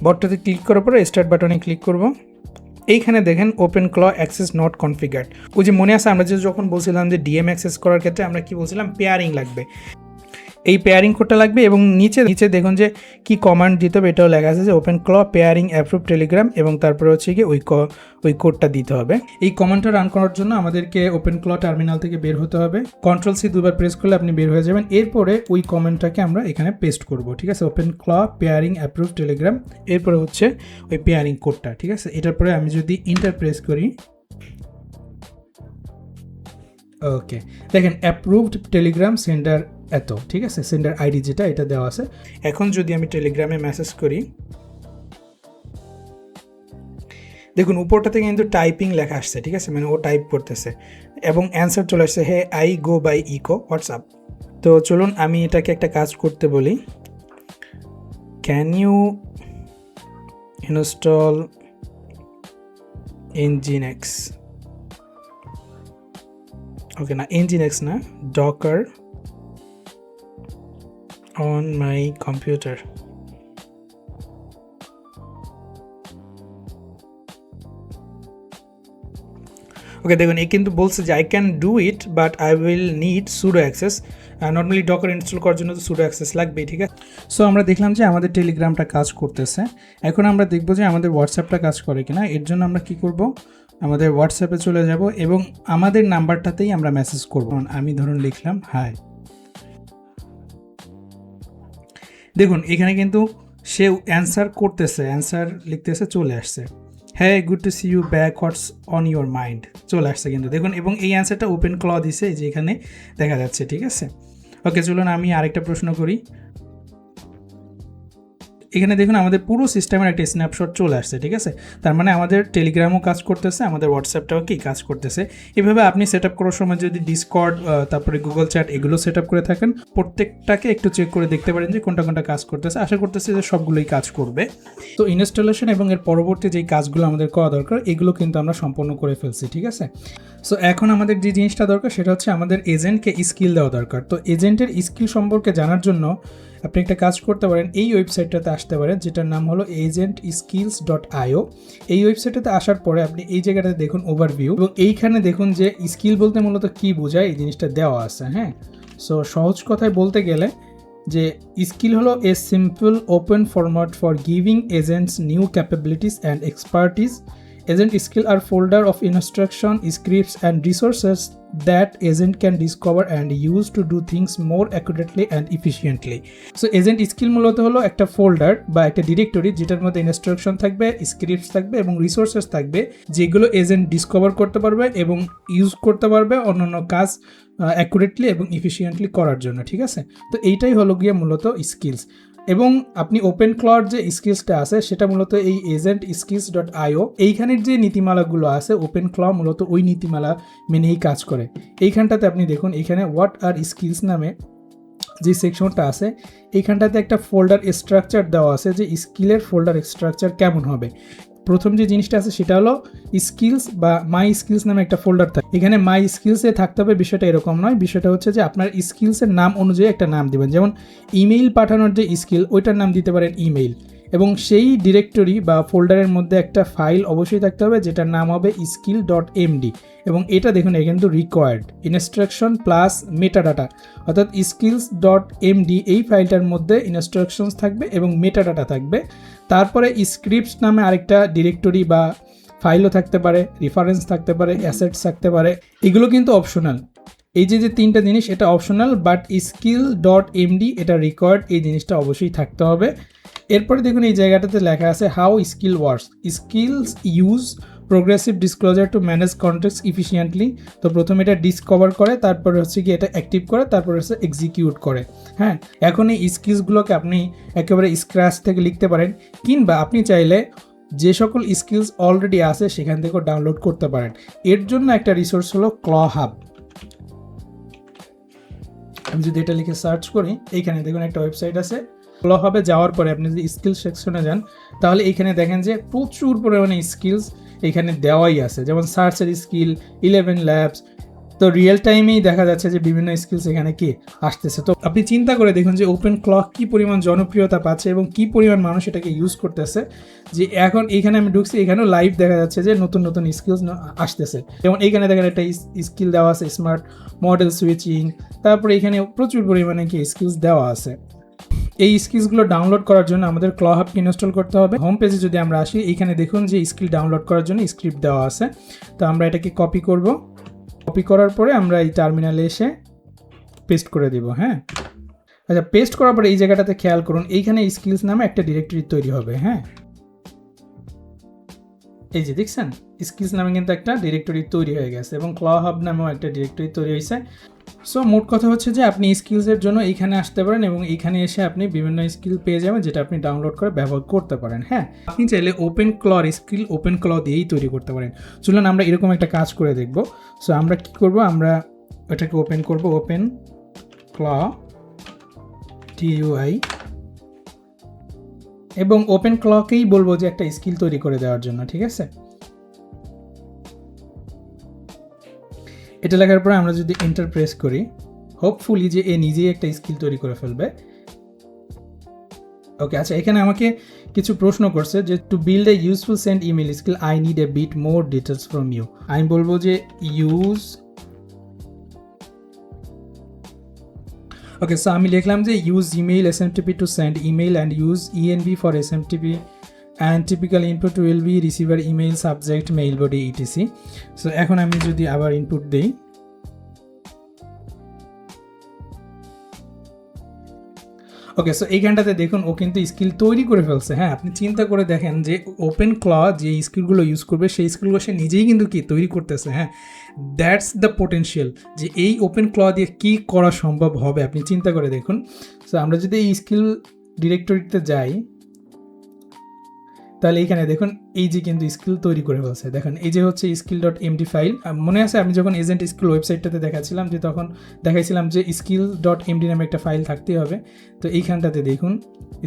বটটাতে ক্লিক করার পরে স্টার্ট বাটনে ক্লিক করব। এইখানে দেখেন ওপেন ক্ল অ্যাক্সেস নট কনফিগার্ড। ওই যে মনে আছে আমরা যে যখন বলছিলাম যে ডিএম অ্যাক্সেস করার ক্ষেত্রে আমরা কি বলছিলাম, পেয়ারিং লাগবে। এই পেয়ারিং কোডটা লাগবে এবং নিচে নিচে দেখুন যে কি কমান্ড দিতে হবে, এটাও লেখা আছে যে ওপেন ক্ল পেয়ারিং অ্যাপ্রুভ টেলিগ্রাম, এবং তারপরে হচ্ছে কি ওই কোডটা দিতে হবে। এই কমান্ডটা রান করার জন্য আমাদেরকে ওপেন ক্ল টার্মিনাল থেকে বের হতে হবে। Ctrl+C দুবার প্রেস করলে আপনি বের হয়ে যাবেন। এরপরে ওই কমান্ডটাকে আমরা এখানে পেস্ট করব, ঠিক আছে, ওপেন ক্ল পেয়ারিং অ্যাপ্রুভ টেলিগ্রাম, এরপরে হচ্ছে ওই পেয়ারিং কোডটা, ঠিক আছে। এটার পরে আমি যদি ইন্টার প্রেস করি, ওকে দেখেন অ্যাপ্রুভড টেলিগ্রাম সেন্ডার এত, ঠিক আছে, সেন্ডার আইডি যেটা এটা দেওয়া আছে। এখন যদি আমি টেলিগ্রামে মেসেজ করি, দেখুন উপরটাতে কিন্তু টাইপিং লেখা আসছে, ঠিক আছে, মানে ও টাইপ করতেছে এবং অ্যান্সার চলে আসছে, hey I go by Echo WhatsApp. তো চলুন আমি এটাকে একটা কাজ করতে বলি, can you install Nginx, okay না Nginx না, Docker on my computer. ওকে দেখুন এই কিন্তু বলছে যে I can do it but I will need pseudo access. Normally Docker install করার জন্য তো সুডো অ্যাক্সেস লাগবেই, ঠিক আছে। সো আমরা দেখলাম যে আমাদের টেলিগ্রামটা কাজ করতেছে। এখন আমরা দেখব যে আমাদের হোয়াটসঅ্যাপটা কাজ করে কিনা। এর জন্য আমরা কি করব, আমাদের হোয়াটসঅ্যাপে চলে যাব এবং আমাদের নাম্বারটাতেই আমরা মেসেজ করব। আমি ধরুন লিখলাম হাই, দেখুন এখানে কিন্তু সে অ্যান্সার করতেছে, অ্যান্সার লিখতেছে, চলে আসছে, হ্যাঁ good to see you back, what's on your mind, চলে আসছে কিন্তু দেখুন। এবং এই অ্যান্সারটা ওপেন ক্ল দিছে, যে এখানে দেখা যাচ্ছে, ঠিক আছে। ওকে চলুন আমি আরেকটা প্রশ্ন করি। এখানে দেখুন আমাদের পুরো সিস্টেমের একটা স্ন্যাপশট চলে আসছে, ঠিক আছে। তার মানে আমাদের টেলিগ্রামও কাজ করতেছে, আমাদের হোয়াটসঅ্যাপটাও কি কাজ করতেছে। এভাবে আপনি সেট আপ করার সময় যদি ডিসকর্ড তারপরে গুগল চ্যাট এগুলো সেট আপ করে থাকেন, প্রত্যেকটাকে একটু চেক করে দেখতে পারেন যে কোনটা কোনটা কাজ করতেছে। আশা করতেছি যে সবগুলোই কাজ করবে। তো ইনস্টলেশন এবং এর পরবর্তী যেই কাজগুলো আমাদের করা দরকার এগুলো কিন্তু আমরা সম্পন্ন করে ফেলছি, ঠিক আছে। সো এখন আমাদের যে জিনিসটা দরকার সেটা হচ্ছে আমাদের এজেন্টকে স্কিল দেওয়া দরকার। তো এজেন্টের স্কিল সম্পর্কে জানার জন্য আপনি একটা কাজ করতে পারেন, এই ওয়েবসাইটটাতে আসতে পারেন যেটার নাম হলো agentskills.io। এই ওয়েবসাইটটাতে আসার পরে আপনি এই জায়গাটাতে দেখুন ওভারভিউ, এবং এইখানে দেখুন যে স্কিল বলতে মূলত কী বোঝায় এই জিনিসটা দেওয়া আছে। হ্যাঁ, সো সহজ কথায় বলতে গেলে যে স্কিল হলো a simple open format for giving agents new capabilities and expertise. Agent skill are folder of instruction, scripts and resources that agent can discover and use to do things more accurately and efficiently. So agent skill মূলত হলো একটা folder বা একটা directory যেটার মধ্যে instruction থাকবে, scripts থাকবে এবং রিসোর্সেস থাকবে, যেগুলো এজেন্ট ডিসকভার করতে পারবে এবং ইউজ করতে পারবে অন্যান্য কাজ অ্যাকুরেটলি এবং ইফিসিয়েন্টলি করার জন্য, ঠিক আছে। তো এইটাই হলো গিয়ে মূলত স্কিলস। এবং আপনি ওপেন ক্লর যে স্কিলসটা আছে সেটা মূলত এই agentskills.io এইখানের যে নীতিমালাগুলো আছে, ওপেন ক্ল মূলত ওই নীতিমালা মেনেই কাজ করে। এইখানটাতে আপনি দেখুন এখানে হোয়াট আর স্কিলস নামে যে সেকশনটা আছে, এইখানটাতে একটা ফোল্ডার স্ট্রাকচার দেওয়া আছে যে স্কিলের ফোল্ডার স্ট্রাকচার কেমন হবে। প্রথম যে জিনিসটা আছে সেটা হলো স্কিলস বা মাই স্কিলস নামে একটা ফোল্ডার থাকে। এখানে মাই স্কিলসে থাকতে হবে, বিষয়টা এরকম নয়। বিষয়টা হচ্ছে যে আপনার স্কিলসের নাম অনুযায়ী একটা নাম দিবেন। যেমন ইমেইল পাঠানোর যে স্কিল ওইটার নাম দিতে পারেন ইমেইল, এবং সেই ডিরেক্টরি বা ফোল্ডারের মধ্যে একটা ফাইল অবশ্যই থাকতে হবে যেটার নাম হবে skill.md, এবং এটা দেখুন এখানে কিন্তু রিকোয়ার্ড ইনস্ট্রাকশন প্লাস মেটাডাটা, অর্থাৎ skills.md এই ফাইলটার মধ্যে ইনস্ট্রাকশনস থাকবে এবং মেটাডাটা থাকবে। তারপরে স্ক্রিপ্টস নামে আরেকটা ডিরেক্টরি বা ফাইলও থাকতে পারে, রেফারেন্স থাকতে পারে, অ্যাসেটস থাকতে পারে, এগুলো কিন্তু অপশনাল। এই যে তিনটা জিনিস এটা অপশনাল, বাট skill.md এটা রিকোয়ার্ড, এই জিনিসটা অবশ্যই থাকতে হবে। এরপরে দেখুন এই জায়গাটাতে লেখা আছে how skill works, skills use progressive disclosure to manage context efficiently. তো প্রথমে এটা ডিসকভার করে, তারপরে হচ্ছে কি এটা অ্যাক্টিভ করে, তারপরে হচ্ছে এক্সিকিউট করে। হ্যাঁ, এখন এই স্কিলসগুলোকে আপনি একেবারে স্ক্র্যাচ থেকে লিখতে পারেন, কিংবা আপনি চাইলে যে সকল স্কিলস অলরেডি আছে সেখান থেকেও ডাউনলোড করতে পারেন। এর জন্য একটা রিসোর্স হলো ক্ল হাব। আমি যদি এটা লিখে সার্চ করি, এইখানে দেখুন একটা ওয়েবসাইট আছে। ক্ল হাবে যাওয়ার পরে আপনি যদি স্কিল সেকশনে যান তাহলে এইখানে দেখেন যে প্রচুর পরিমাণে স্কিলস এখানে দেওয়াই আছে, যেমন সার্চের স্কিল, 11 ল্যাবস, তো রিয়েল টাইমেই দেখা যাচ্ছে যে বিভিন্ন স্কিলস এখানে কি আসতেছে। তো আপনি চিন্তা করে দেখুন যে ওপেন ক্লক কি পরিমাণ জনপ্রিয়তা পাচ্ছে এবং কি পরিমাণ মানুষ এটাকে ইউজ করতেছে, যে এখন এখানে আমি ঢুকছি, এখানেও লাইভ দেখা যাচ্ছে যে নতুন নতুন স্কিলস আসতেছে। যেমন এইখানে দেখেন একটা স্কিল দেওয়া আছে স্মার্ট মডেল সুইচিং, তারপরে এখানে প্রচুর পরিমাণে কি স্কিলস দেওয়া আছে। এই স্কিলসগুলো ডাউনলোড করার জন্য আমাদের ক্ল হাবকে ইনস্টল করতে হবে। হোম পেজে যদি আমরা আসি, এইখানে দেখুন যে স্কিল ডাউনলোড করার জন্য স্ক্রিপ্ট দেওয়া আছে। তো আমরা এটাকে কপি করব, কপি করার পরে আমরা এই টার্মিনালে এসে পেস্ট করে দেব। হ্যাঁ, আচ্ছা, পেস্ট করার পরে এই জায়গাটাতে খেয়াল করুন, এইখানে স্কিলস নামে একটা ডিরেক্টরি তৈরি হবে। হ্যাঁ, এই যে দেখছেন স্কিলস নামে কিন্তু একটা ডিরেক্টরি তৈরি হয়ে গেছে এবং ক্ল হাব নামেও একটা ডিরেক্টরি তৈরি হয়েছে। সো মোট কথা হচ্ছে যে আপনি স্কিলসের জন্য এইখানে আসতে পারেন এবং এইখানে এসে আপনি বিভিন্ন স্কিল পেয়ে যাবেন যেটা আপনি ডাউনলোড করে ব্যবহার করতে পারেন। হ্যাঁ, আপনি চাইলে ওপেন ক্লর স্কিল ওপেন ক্ল দিয়েই তৈরি করতে পারেন। চলুন আমরা এরকম একটা কাজ করে দেখব। সো আমরা কি করব, আমরা এটাকে ওপেন করব, ওপেন ক্ল TUI, এবং ওপেন ক্লকেই বলবো যে একটা স্কিল তৈরি করে দেওয়ার জন্য। ঠিক আছে, এটা লেখার পরে আমরা যদি এন্টার প্রেস করি, হোপফুলি যে এ নিজেই একটা স্কিল তৈরি করে ফেলবে। ওকে, আচ্ছা, এখানে আমাকে কিছু প্রশ্ন করছে যে to build a useful send email skill I need a bit more details from you. আমি বলবো যে ইউজ, ওকে, সো আমি লিখলাম যে use email SMTP to send email and use ENV for SMTP and typical input will be receiver email subject mail body etc. So এখন আমি যদি আবার ইনপুট দেই, ওকে, সো এইখানটাতে দেখুন ও কিন্তু স্কিল তৈরি করে ফেলছে। হ্যাঁ, আপনি চিন্তা করে দেখেন যে ওপেন ক্ল যে স্কিলগুলো ইউজ করবে সেই স্কিলগুলো সে নিজেই কিন্তু কি তৈরি করতেছে। হ্যাঁ, দ্যাটস দ্য পোটেনশিয়াল, যে এই ওপেন ক্ল দিয়ে কী করা সম্ভব হবে আপনি চিন্তা করে দেখুন। সো আমরা যদি এই স্কিল ডিরেক্টরিতে যাই, তাহলে এইখানে দেখুন এই যে কিন্তু স্কিল তৈরি করে ফেলছে। দেখেন এই যে হচ্ছে skill.md ফাইল। মনে আছে আমি যখন এজেন্ট স্কিল ওয়েবসাইটটাতে দেখাচ্ছিলাম যে তখন দেখাইছিলাম যে skill.md নামে একটা ফাইল থাকতেই হবে। তো এইখানটাতে দেখুন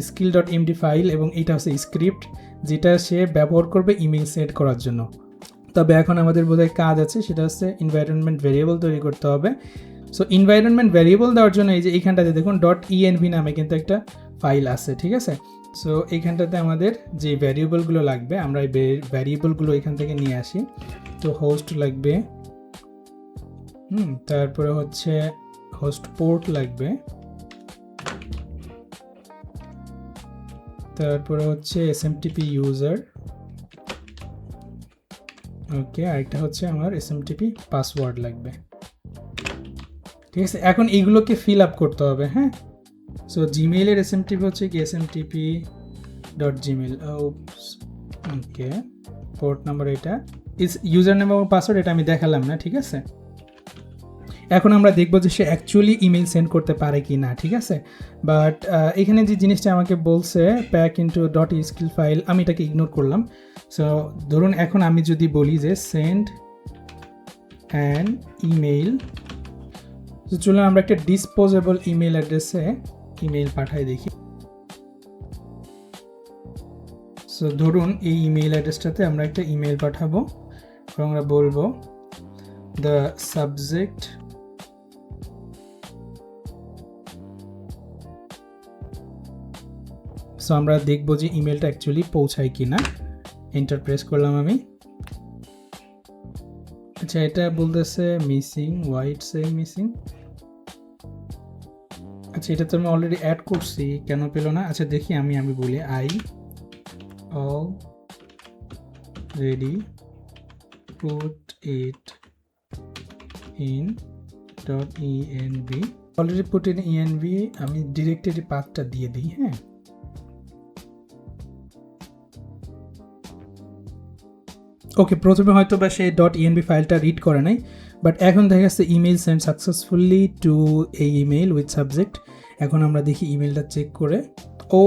skill.md ফাইল এবং এটা হচ্ছে স্ক্রিপ্ট যেটা সে ব্যবহার করবে ইমেল সেট করার জন্য। তবে এখন আমাদের বোধহয় কাজ আছে, সেটা হচ্ছে এনভায়রনমেন্ট ভেরিয়েবল তৈরি করতে হবে। সো এনভায়রনমেন্ট ভেরিয়েবল দেওয়ার জন্য এই যে এইখানটাতে দেখুন .env নামে কিন্তু একটা ফাইল আছে। ঠিক আছে, সো এইখানটাতে আমাদের যে ভ্যারিয়েবলগুলো লাগবে আমরা এই ভ্যারিয়েবলগুলো এখান থেকে নিয়ে আসি। তো হোস্ট লাগবে, তারপরে হচ্ছে হোস্ট পোর্ট লাগবে, তারপরে হচ্ছে SMTP ইউজার, ওকে, আরেকটা হচ্ছে আমার SMTP পাসওয়ার্ড লাগবে। ঠিক আছে, এখন এইগুলোকে ফিল আপ করতে হবে। হ্যাঁ, সো জিমেইলের SMTP হচ্ছে কি smtp.gmail, ওকে, পোর্ট নাম্বার এটা, ইউজার নেম এবং পাসওয়ার্ড এটা আমি দেখালাম না। ঠিক আছে, এখন আমরা দেখবো যে সে অ্যাকচুয়ালি ইমেল সেন্ড করতে পারে কি না। ঠিক আছে, বাট এখানে যে জিনিসটা আমাকে বলছে প্যাক ইনটু .skill ফাইল, আমি এটাকে ইগনোর করলাম। সো ধরুন এখন আমি যদি বলি যে সেন্ড অ্যান ইমেইল, তো চলুন আমরা একটা ডিসপোজেবল ইমেল অ্যাড্রেসে ইমেইল পাঠাই দেখি। সো ধরুন এই ইমেইল অ্যাড্রেসটাতে আমরা একটা ইমেইল পাঠাবো এবং আমরা বলবো দ্য সাবজেক্ট সো আমরা দেখবো যে ইমেলটা অ্যাকচুয়ালি পৌঁছায় কি না। এন্টার প্রেস করলাম আমি। আচ্ছা, এটা বলতেছে মিসিং, হোয়াইট সে মিসিং। আচ্ছা, এটা তো আমি অলরেডি অ্যাড করছি, কেন পেলো না? আচ্ছা দেখি, আমি বলি I already put it in .env, already put in env, আমি ডিরেক্টরি পাথটা দিয়ে দিই। হ্যাঁ, ওকে, প্রথমে হয়তো বা সে .env ফাইলটা রিড করে নাই, বাট এখন দেখা যাচ্ছে ইমেল সেন্ড সাকসেসফুলি টু এই ইমেল উইথ সাবজেক্ট। এখন আমরা দেখি ইমেলটা চেক করে, ও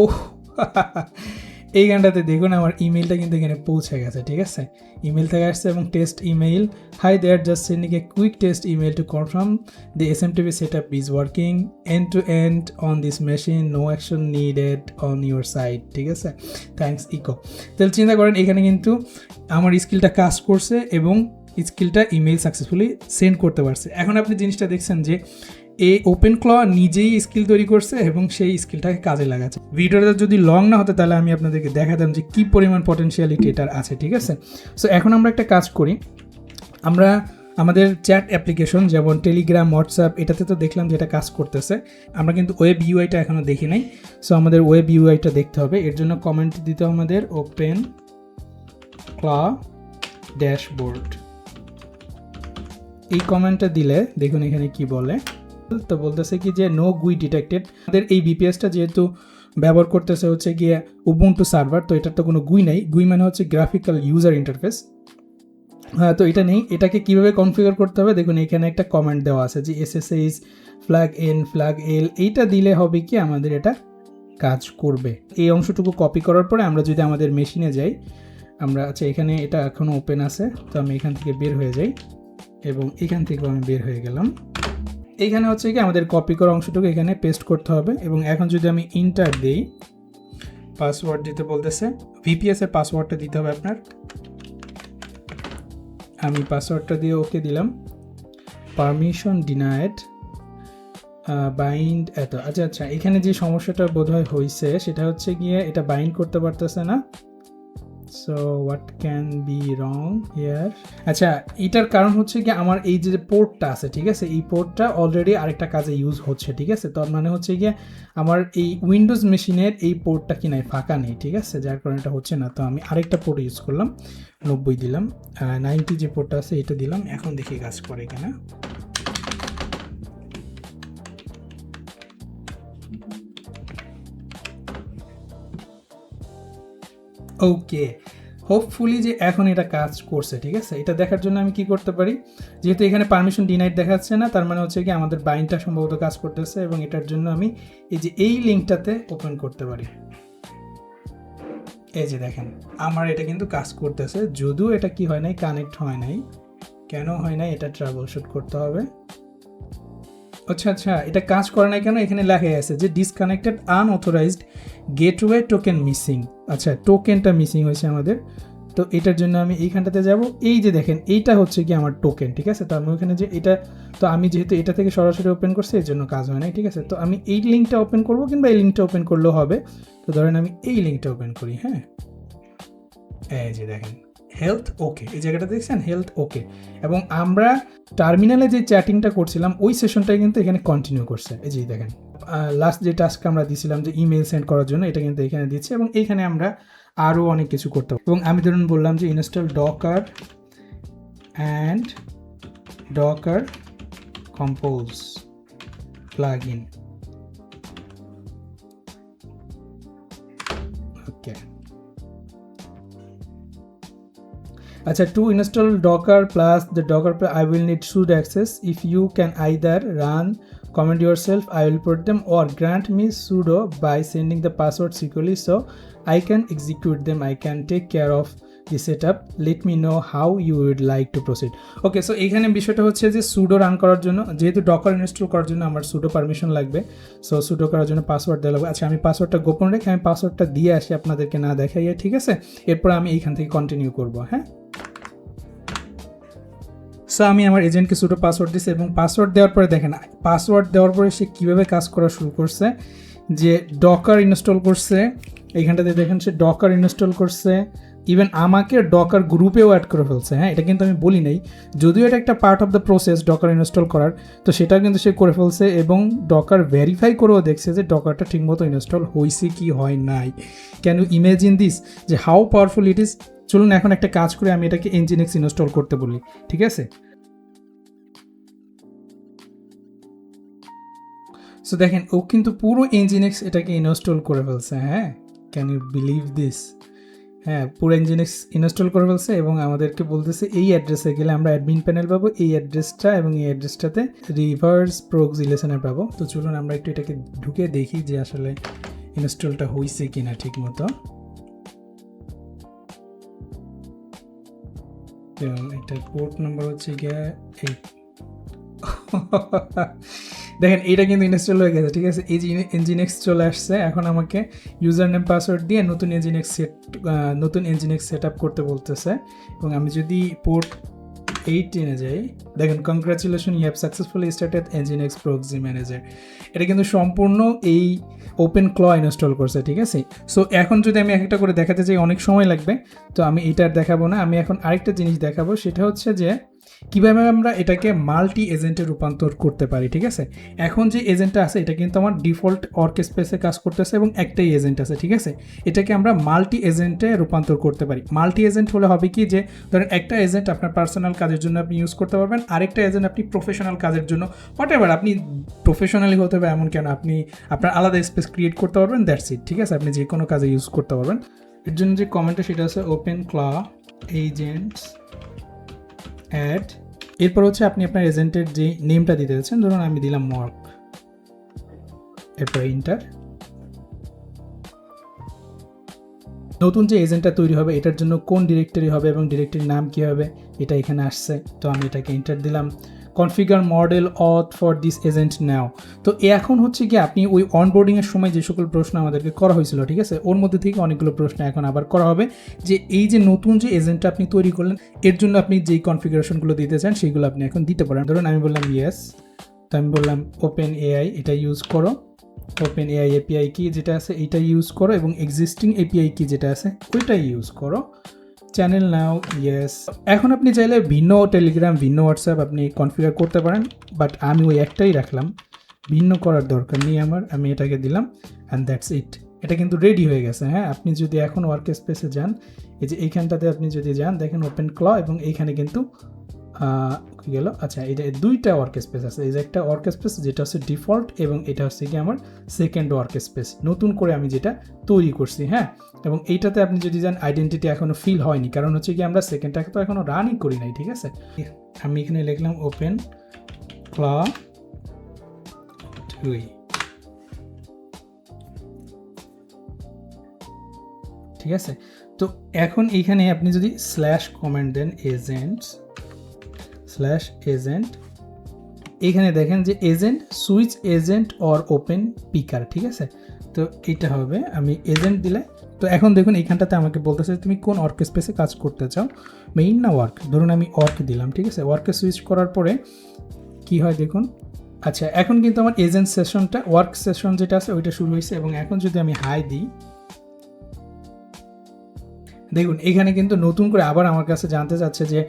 এই গানটাতে দেখুন আমার ইমেলটা কিন্তু এখানে পৌঁছে গেছে। ঠিক আছে, ইমেল থেকে আসছে এবং test email, hi there, just sending a quick test email to confirm the SMTP setup is working end to end on this machine, no action needed on your side. ঠিক আছে, থ্যাঙ্কস ইকো। তাহলে চিন্তা করেন এখানে কিন্তু আমার স্কিলটা কাজ করছে এবং স্কিলটা ইমেল সাকসেসফুলি সেন্ড করতে পারছে। এখন আপনি জিনিসটা দেখছেন যে এই ওপেনক্ল নিজেই স্কিল তৈরি করছে এবং সেই স্কিলটাকে কাজে লাগাচ্ছে। ভিডিওটা যদি লং না হতো তাহলে আমি আপনাদেরকে দেখাতাম যে কী পরিমাণ পটেনশিয়ালিটি এটার আছে, ঠিক আছে। সো এখন আমরা একটা কাজ করি, আমরা আমাদের চ্যাট অ্যাপ্লিকেশন যেমন টেলিগ্রাম, হোয়াটসঅ্যাপ, এটাতে তো দেখলাম যে এটা কাজ করতেছে, আমরা কিন্তু ওয়েব ইউআইটা এখনও দেখি নাই। সো আমাদের ওয়েব ইউআইটা দেখতে হবে, এর জন্য কমেন্ট দিতে হবে আমাদের ওপেন ক্ল ড্যাশবোর্ড। এই কমেন্টটা দিলে দেখুন এখানে কি বলে, তো বলতেছে কি যে নো গুই ডিটেক্টেড। আমাদের এই বিপিএসটা যেহেতু ব্যবহার করতেছে হচ্ছে গিয়ে উবুন্টু সার্ভার, তো এটার তো কোনো গুই নাই। গুই মানে হচ্ছে গ্রাফিক্যাল ইউজার ইন্টারফেস। হ্যাঁ, তো এটা নেই। এটাকে কীভাবে কনফিগার করতে হবে দেখুন এখানে একটা কমেন্ট দেওয়া আছে যে SSH ফ্ল্যাগ এন ফ্ল্যাগ এল, এইটা দিলে হবে কি আমাদের এটা কাজ করবে। এই অংশটুকু কপি করার পরে আমরা যদি আমাদের মেশিনে যাই, আমরা আচ্ছা এখানে এটা এখনও ওপেন আছে, তো আমি এখান থেকে বের হয়ে যাই এবং এখান থেকেও আমি বের হয়ে গেলাম। এইখানে হচ্ছে কি আমাদের কপি করা অংশটুকু এখানে পেস্ট করতে হবে এবং এখন যদি আমি ইন্টার দিই, পাসওয়ার্ড দিতে বলতেছে, VPS এর পাসওয়ার্ডটা দিতে হবে আপনার। আমি পাসওয়ার্ডটা দিয়ে ওকে দিলাম, পারমিশন ডিনায়েড, বাইন্ড এত। আচ্ছা এখানে যে সমস্যাটা বোধহয় হয়েছে সেটা হচ্ছে গিয়ে এটা বাইন্ড করতে পারতেছে না। So what can be wrong here? আচ্ছা এটার কারণ হচ্ছে কি আমার এই যে পোর্টটা আছে, ঠিক আছে, এই পোর্টটা অলরেডি আরেকটা কাজে ইউজ হচ্ছে, ঠিক আছে। তো মানে হচ্ছে গিয়ে আমার এই উইন্ডোজ মেশিনের এই পোর্টটা কি নাই, ফাঁকা নেই, ঠিক আছে, যার কারণে এটা হচ্ছে না। তো আমি আরেকটা পোর্ট ইউজ করলাম, 90 দিলাম, 90 যে পোর্টটা আছে এটা দিলাম। এখন দেখি কাজ করে কিনা। ওকে, হোপফুলি যে এখন এটা কাজ করছে, ঠিক আছে। এটা দেখার জন্য আমি কি করতে পারি, যেহেতু এখানে পারমিশন ডিনাইড দেখাচ্ছে না, তার মানে হচ্ছে কি আমাদের বাইন্ডটা সম্ভবত কাজ করতেছে এবং এটার জন্য আমি এই যে এই লিঙ্কটাতে ওপেন করতে পারি। এই যে দেখেন আমার এটা কিন্তু কাজ করতেছে, যদিও এটা কি হয় নাই, কানেক্ট হয় নাই। কেন হয় নাই এটা ট্রাবল শুট করতে হবে। আচ্ছা এটা কাজ করে নাই কেন, এখানে লেখা আছে যে disconnected unauthorised gateway token missing. আচ্ছা টোকেনটা মিসিং হয়েছে আমাদের, তো এটার জন্য আমি এইখানটাতে যাব। এই যে দেখেন এইটা হচ্ছে কি আমার টোকেন, ঠিক আছে। তো আমি ওখানে যে এটা, তো আমি যেহেতু এটা থেকে সরাসরি ওপেন করছি এর জন্য কাজ হয় নাই, ঠিক আছে। তো আমি এই লিঙ্কটা ওপেন করব কিংবা এই লিঙ্কটা ওপেন করলেও হবে। তো ধরেন আমি এই লিঙ্কটা ওপেন করি, হ্যাঁ, এই যে দেখেন হেলথ ওকে, এই জায়গাটা দেখছেন হেলথ ওকে। এবং আমরা টার্মিনালে যে চ্যাটিংটা করছিলাম ওই সেশনটাই কিন্তু এখানে কন্টিনিউ করছে। এই যে দেখেন লাস্ট যে টাস্ক আমরা দিয়েছিলাম যে ইমেল সেন্ড করার জন্য, এটা কিন্তু এখানে দিচ্ছে এবং এইখানে আমরা আরও অনেক কিছু করতে হবে। এবং আমি ধরুন বললাম যে install docker and docker compose plugin. Okay, আচ্ছা, to install Docker plus the Docker I will need sudo access. If you can either run command yourself, I will put them, or grant me sudo by sending the password securely so I can execute them. I can take care of the setup. Let me know how you would like to proceed. Okay, so এখানে বিষয়টা হচ্ছে যে pseudo run করার জন্য, যেহেতু Docker install করার জন্য আমার সুডো পারমিশন লাগবে। সো সুডো করার জন্য পাসওয়ার্ড দেওয়া লাগবে। আচ্ছা আমি পাসওয়ার্ডটা গোপন রেখে আমি পাসওয়ার্ডটা দিয়ে আসি আপনাদেরকে না দেখাইয়া, ঠিক আছে। এরপর আমি এইখান থেকে কন্টিনিউ করবো, হ্যাঁ। সো আমি আমার এজেন্টকে সুডো পাসওয়ার্ড দিচ্ছি এবং পাসওয়ার্ড দেওয়ার পরে দেখেন পাসওয়ার্ড দেওয়ার পরে সে কীভাবে কাজ করা শুরু করছে, যে ডকার ইনস্টল করছে, এইখানটাতে দেখেন সে ডকার ইনস্টল করছে, ইভেন আমাকে ডকার গ্রুপেও অ্যাড করে ফেলছে। হ্যাঁ, এটা কিন্তু আমি বলি নাই, যদিও এটা একটা part of the process Docker install করার, তো সেটা কিন্তু সে করে ফেলছে এবং ডকার ভেরিফাই করেও দেখছে যে ডকারটা ঠিকমতো ইনস্টল হয়েছে কি হয় নাই। ক্যান ইউ ইমাজিন দিস, যে হাউ পাওয়ারফুল ইট ইজ। চলুন এখন একটা কাজ করে আমি এটাকে Nginx ইনস্টল করতে বলি, ঠিক আছে। সো দেখেন ও কিন্তু পুরো Nginx এটাকে ইনস্টল করে ফেলছে। হ্যাঁ, ক্যান ইউ বিলিভ দিস? হ্যাঁ, পুরো Nginx ইনস্টল করে ফেলছে এবং আমাদেরকে বলতেছে এই অ্যাড্রেসে গেলে আমরা অ্যাডমিন প্যানেল পাবো, এই অ্যাড্রেসটা এবং এই অ্যাড্রেসটাতে রিভার্স প্রক্সি লিসেনার পাবো। তো চলুন আমরা একটু এটাকে ঢুকে দেখি যে আসলে ইনস্টলটা হয়েছে কিনা ঠিক মতো। এটার পোর্ট নাম্বার হচ্ছে গিয়ে 8। দেখেন এটা কিন্তু ইনস্টল হয়ে গেছে, ঠিক আছে। এই যে Nginx চলে আসছে, এখন আমাকে ইউজার নেম পাসওয়ার্ড দিয়ে নতুন Nginx সেট আপ করতে বলতেছে। এবং আমি যদি পোর্ট 18-এ যাই, দেখেন congratulation you have successfully started Nginx proxy manager. এটা কিন্তু সম্পূর্ণ এই ওপেন ক্ল ইনস্টল করছে, ঠিক আছে। সো এখন যদি আমি একটা করে দেখাতে চাই অনেক সময় লাগবে, তো আমি এটা আর দেখাবো না। আমি এখন আরেকটা জিনিস দেখাবো, সেটা হচ্ছে যে কীভাবে আমরা এটাকে মাল্টি এজেন্টে রূপান্তর করতে পারি, ঠিক আছে। এখন যে এজেন্টটা আছে এটা কিন্তু আমার ডিফল্ট ওয়ার্ক স্পেসে কাজ করতেছে এবং একটাই এজেন্ট আছে, ঠিক আছে। এটাকে আমরা মাল্টি এজেন্টে রূপান্তর করতে পারি। মাল্টি এজেন্ট হলে হবে কি, যে ধরেন একটা এজেন্ট আপনার পার্সোনাল কাজের জন্য আপনি ইউজ করতে পারবেন, আরেকটা এজেন্ট আপনি প্রফেশনাল কাজের জন্য, হোয়াটএভার, আপনি প্রফেশনালি হতে হবে এমন কেন, আপনি আপনার আলাদা স্পেস ক্রিয়েট করতে পারবেন, দ্যাটস ইট, ঠিক আছে। আপনি যে কোনো কাজে ইউজ করতে পারবেন। এর জন্য যে কমেন্টটা সেটা আছে ওপেন ক্ল এজেন্টস অ্যাড, এরপর হচ্ছে আপনি আপনার এজেন্টের যে নেমটা দিতে যাচ্ছেন, ধরুন আমি দিলাম মর্ক, এরপর ইন্টার। নতুন যে এজেন্টটা তৈরি হবে এটার জন্য কোন ডিরেক্টরি হবে এবং ডিরেক্টরির নাম কী হবে এটা এখানে আসছে, তো আমি এটাকে ইন্টার দিলাম। Configure model auth for this agent now. তো এখন হচ্ছে কি আপনি ওই অনবোর্ডিংয়ের সময় যে সকল প্রশ্ন আমাদেরকে করা হয়েছিল, ঠিক আছে, ওর মধ্যে থেকে অনেকগুলো প্রশ্ন এখন আবার করা হবে, যে এই যে নতুন যে এজেন্টটা আপনি তৈরি করলেন এর জন্য আপনি যেই কনফিগারেশনগুলো দিতে চান সেইগুলো আপনি এখন দিতে পারেন। ধরুন আমি বললাম ইয়েস, তো আমি বললাম ওপেন এআই এটা ইউজ করো, ওপেন এআই এপিআই কি যেটা আছে এইটা ইউজ করো, এবং এক্সিস্টিং এপিআই কি যেটা আছে ওইটাই ইউজ করো। চ্যানেল নাও ইয়েস। এখন আপনি চাইলে ভিন্ন টেলিগ্রাম, ভিন্ন হোয়াটসঅ্যাপ আপনি কনফিগার করতে পারেন, বাট আমি ওই একটাই রাখলাম, ভিন্ন করার দরকার নেই আমার। আমি এটাকে দিলাম অ্যান্ড দ্যাটস ইট। এটা কিন্তু রেডি হয়ে গেছে। হ্যাঁ, আপনি যদি এখন ওয়ার্ক স্পেসে যান, এই যে এইখানটাতে আপনি যদি যান দেখেন ওপেন ক্ল, এবং এইখানে কিন্তু কি গেল, আচ্ছা এটা দুইটা ওয়ার্ক স্পেস আছে। এই যে একটা ওয়ার্ক স্পেস যেটা হচ্ছে ডিফল্ট, এবং এটা হচ্ছে কি আমার সেকেন্ড ওয়ার্ক স্পেস নতুন করে আমি যেটা তৈরি করছি। হ্যাঁ, এবং এইটাতে আপনি যদি যান আইডেন্টিটি এখনও ফিল হয়নি, কারণ হচ্ছে কি আমরা সেকেন্ডটাকে তো এখনও রানই করি নাই, ঠিক আছে। আমি এখানে লিখলাম ওপেন ক্ল 2, ঠিক আছে। তো এখন এইখানে আপনি যদি স্ল্যাশ কমেন্ট দেন এজেন্টস স্ল্যাশ এজেন্ট, এইখানে দেখেন যে agent switch agent or open পিকার, ঠিক আছে। তো এইটা হবে, আমি এজেন্ট দিলে, তো এখন দেখুন এইখানটাতে আমাকে বলতেছে তুমি কোন ওয়ার্ক স্পেসে কাজ করতে চাও, মেইন না ওয়ার্ক। ধরুন আমি ওয়ার্ক দিলাম, ঠিক আছে। ওয়ার্কে সুইচ করার পরে কি হয় দেখুন, আচ্ছা এখন কিন্তু আমার এজেন্ট সেশনটা, ওয়ার্ক সেশন যেটা আছে ওইটা শুরু হয়েছে, এবং এখন যদি আমি হাই দিই দেখুন এখানে কিন্তু নতুন করে আবার আমার কাছে জানতে চাচ্ছে যে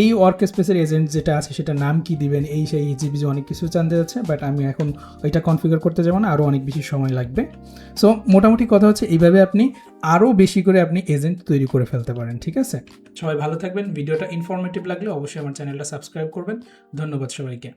এই ওয়ার্ক স্পেসের এজেন্ট যেটা আছে সেটা নাম কি দিবেন, এই সেই জিবিজি অনেক কিছু জানতে যাচ্ছে, বাট আমি এখন ওইটা কনফিগার করতে যাবো না, আরও অনেক বেশি সময় লাগবে। সো মোটামুটি কথা হচ্ছে এইভাবে আপনি আরও বেশি করে আপনি এজেন্ট তৈরি করে ফেলতে পারেন, ঠিক আছে। সবাই ভালো থাকবেন। ভিডিওটা ইনফরমেটিভ লাগলে অবশ্যই আমার চ্যানেলটা সাবস্ক্রাইব করবেন। ধন্যবাদ সবাইকে।